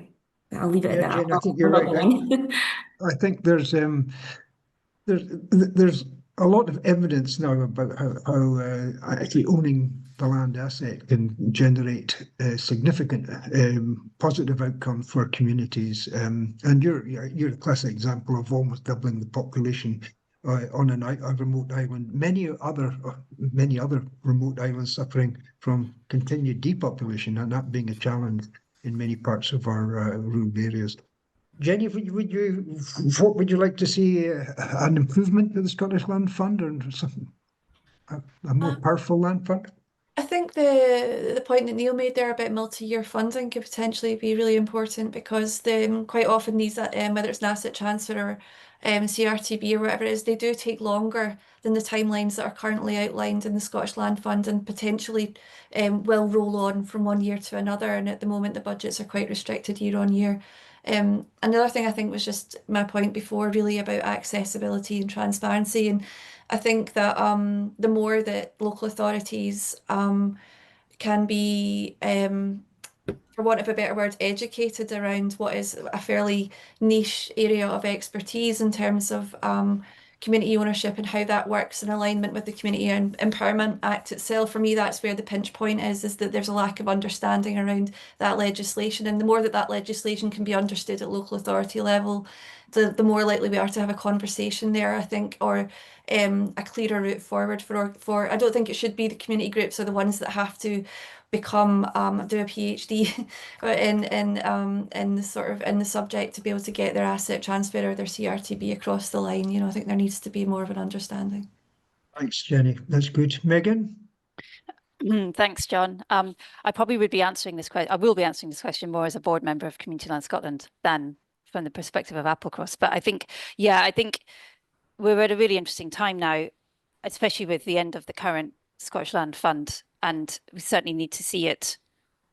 I'll leave it at that. Jane, I think you're right. I think there's a lot of evidence now about how actually owning the land asset can generate significant positive outcomes for communities. And you're a classic example of almost doubling the population on a remote island. Many other remote islands suffering from continued depopulation, and that being a challenge in many parts of our rural areas. Jenny, what would you like to see an improvement to the Scottish Land Fund or something, a more powerful land fund? I think the point that Neil made there about multi-year funding could potentially be really important, because quite often these, whether it's an asset transfer or CRTB or whatever it is, they do take longer than the timelines that are currently outlined in the Scottish Land Fund, and potentially will roll on from one year to another. And at the moment, the budgets are quite restricted year on year. Another thing I think was just my point before, really about accessibility and transparency. And I think that the more that local authorities can be, for want of a better word, educated around what is a fairly niche area of expertise in terms of community ownership and how that works in alignment with the Community Empowerment Act itself. For me, that's where the pinch point is that there's a lack of understanding around that legislation. And the more that legislation can be understood at local authority level, the more likely we are to have a conversation there, I think, or a clearer route forward for I don't think it should be the community groups are the ones that have to become do a PhD in the sort of in the subject to be able to get their asset transfer or their CRTB across the line. You know, I think there needs to be more of an understanding. Thanks, Jenny. That's good. Megan? Thanks, John. I probably would be answering this question. I will be answering this question more as a board member of Community Land Scotland than from the perspective of Applecross. But I think, yeah, I think we're at a really interesting time now, especially with the end of the current Scottish Land Fund, and we certainly need to see it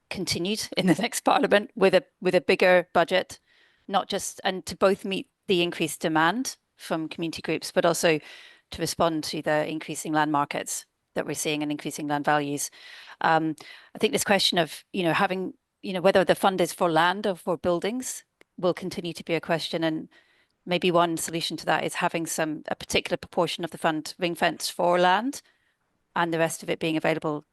continued in the next Parliament with a bigger budget, not just and to both meet the increased demand from community groups, but also to respond to the increasing land markets that we're seeing and increasing land values. I think this question of having whether the fund is for land or for buildings will continue to be a question, and maybe one solution to that is having a particular proportion of the fund ring-fenced for land and the rest of it being available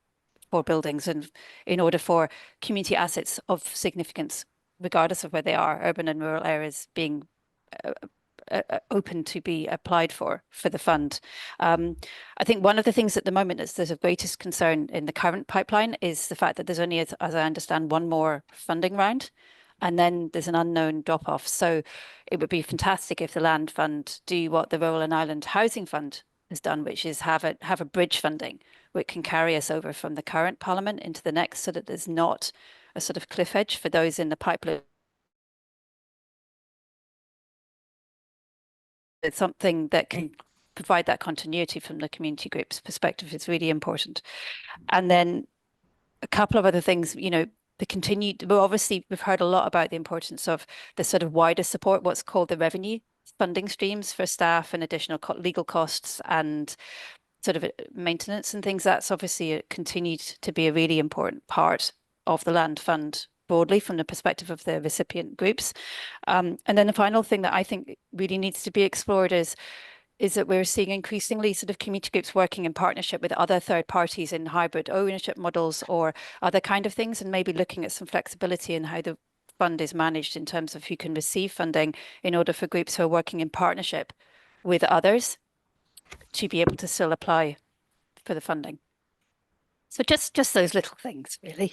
for buildings, and in order for community assets of significance, regardless of where they are, urban and rural areas, being open to be applied for the fund. I think one of the things at the moment is there's of greatest concern in the current pipeline is the fact that there's only, as I understand, one more funding round, and then there's an unknown drop-off. So it would be fantastic if the Land Fund do what the Rural and Island Housing Fund has done, which is have a bridge funding which can carry us over from the current Parliament into the next, so that there's not a sort of cliff edge for those in the pipeline. It's something that can provide that continuity from the community group's perspective is really important. And then a couple of other things, obviously we've heard a lot about the importance of the sort of wider support, what's called the revenue funding streams for staff and additional legal costs and sort of maintenance and things. That's obviously continued to be a really important part of the Land Fund broadly from the perspective of the recipient groups. And then the final thing that I think really needs to be explored is that we're seeing increasingly sort of community groups working in partnership with other third parties in hybrid ownership models or other kind of things, and maybe looking at some flexibility in how the fund is managed in terms of who can receive funding in order for groups who are working in partnership with others to be able to still apply for the funding. So just those little things, really.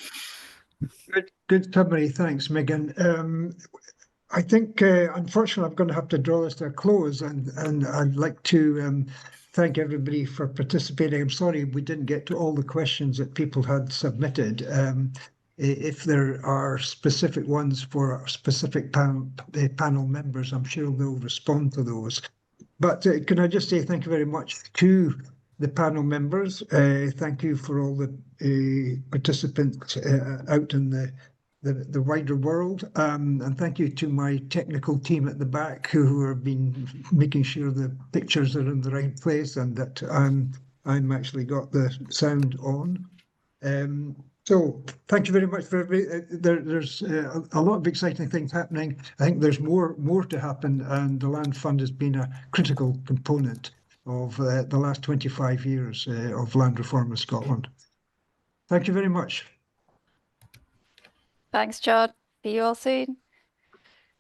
Good summary. Thanks, Megan. I think, unfortunately, I'm going to have to draw this to a close, and I'd like to thank everybody for participating. I'm sorry we didn't get to all the questions that people had submitted. If there are specific ones for specific panel members, I'm sure they'll respond to those. But can I just say thank you very much to the panel members. Thank you for all the participants out in the wider world. And thank you to my technical team at the back who have been making sure the pictures are in the right place and that I'm actually got the sound on. So thank you very much for there's a lot of exciting things happening. I think there's more to happen, and the Land Fund has been a critical component of the last 25 years of land reform in Scotland. Thank you very much. Thanks, John. See you all soon.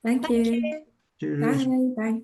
Thank you. Cheers. Bye. Bye.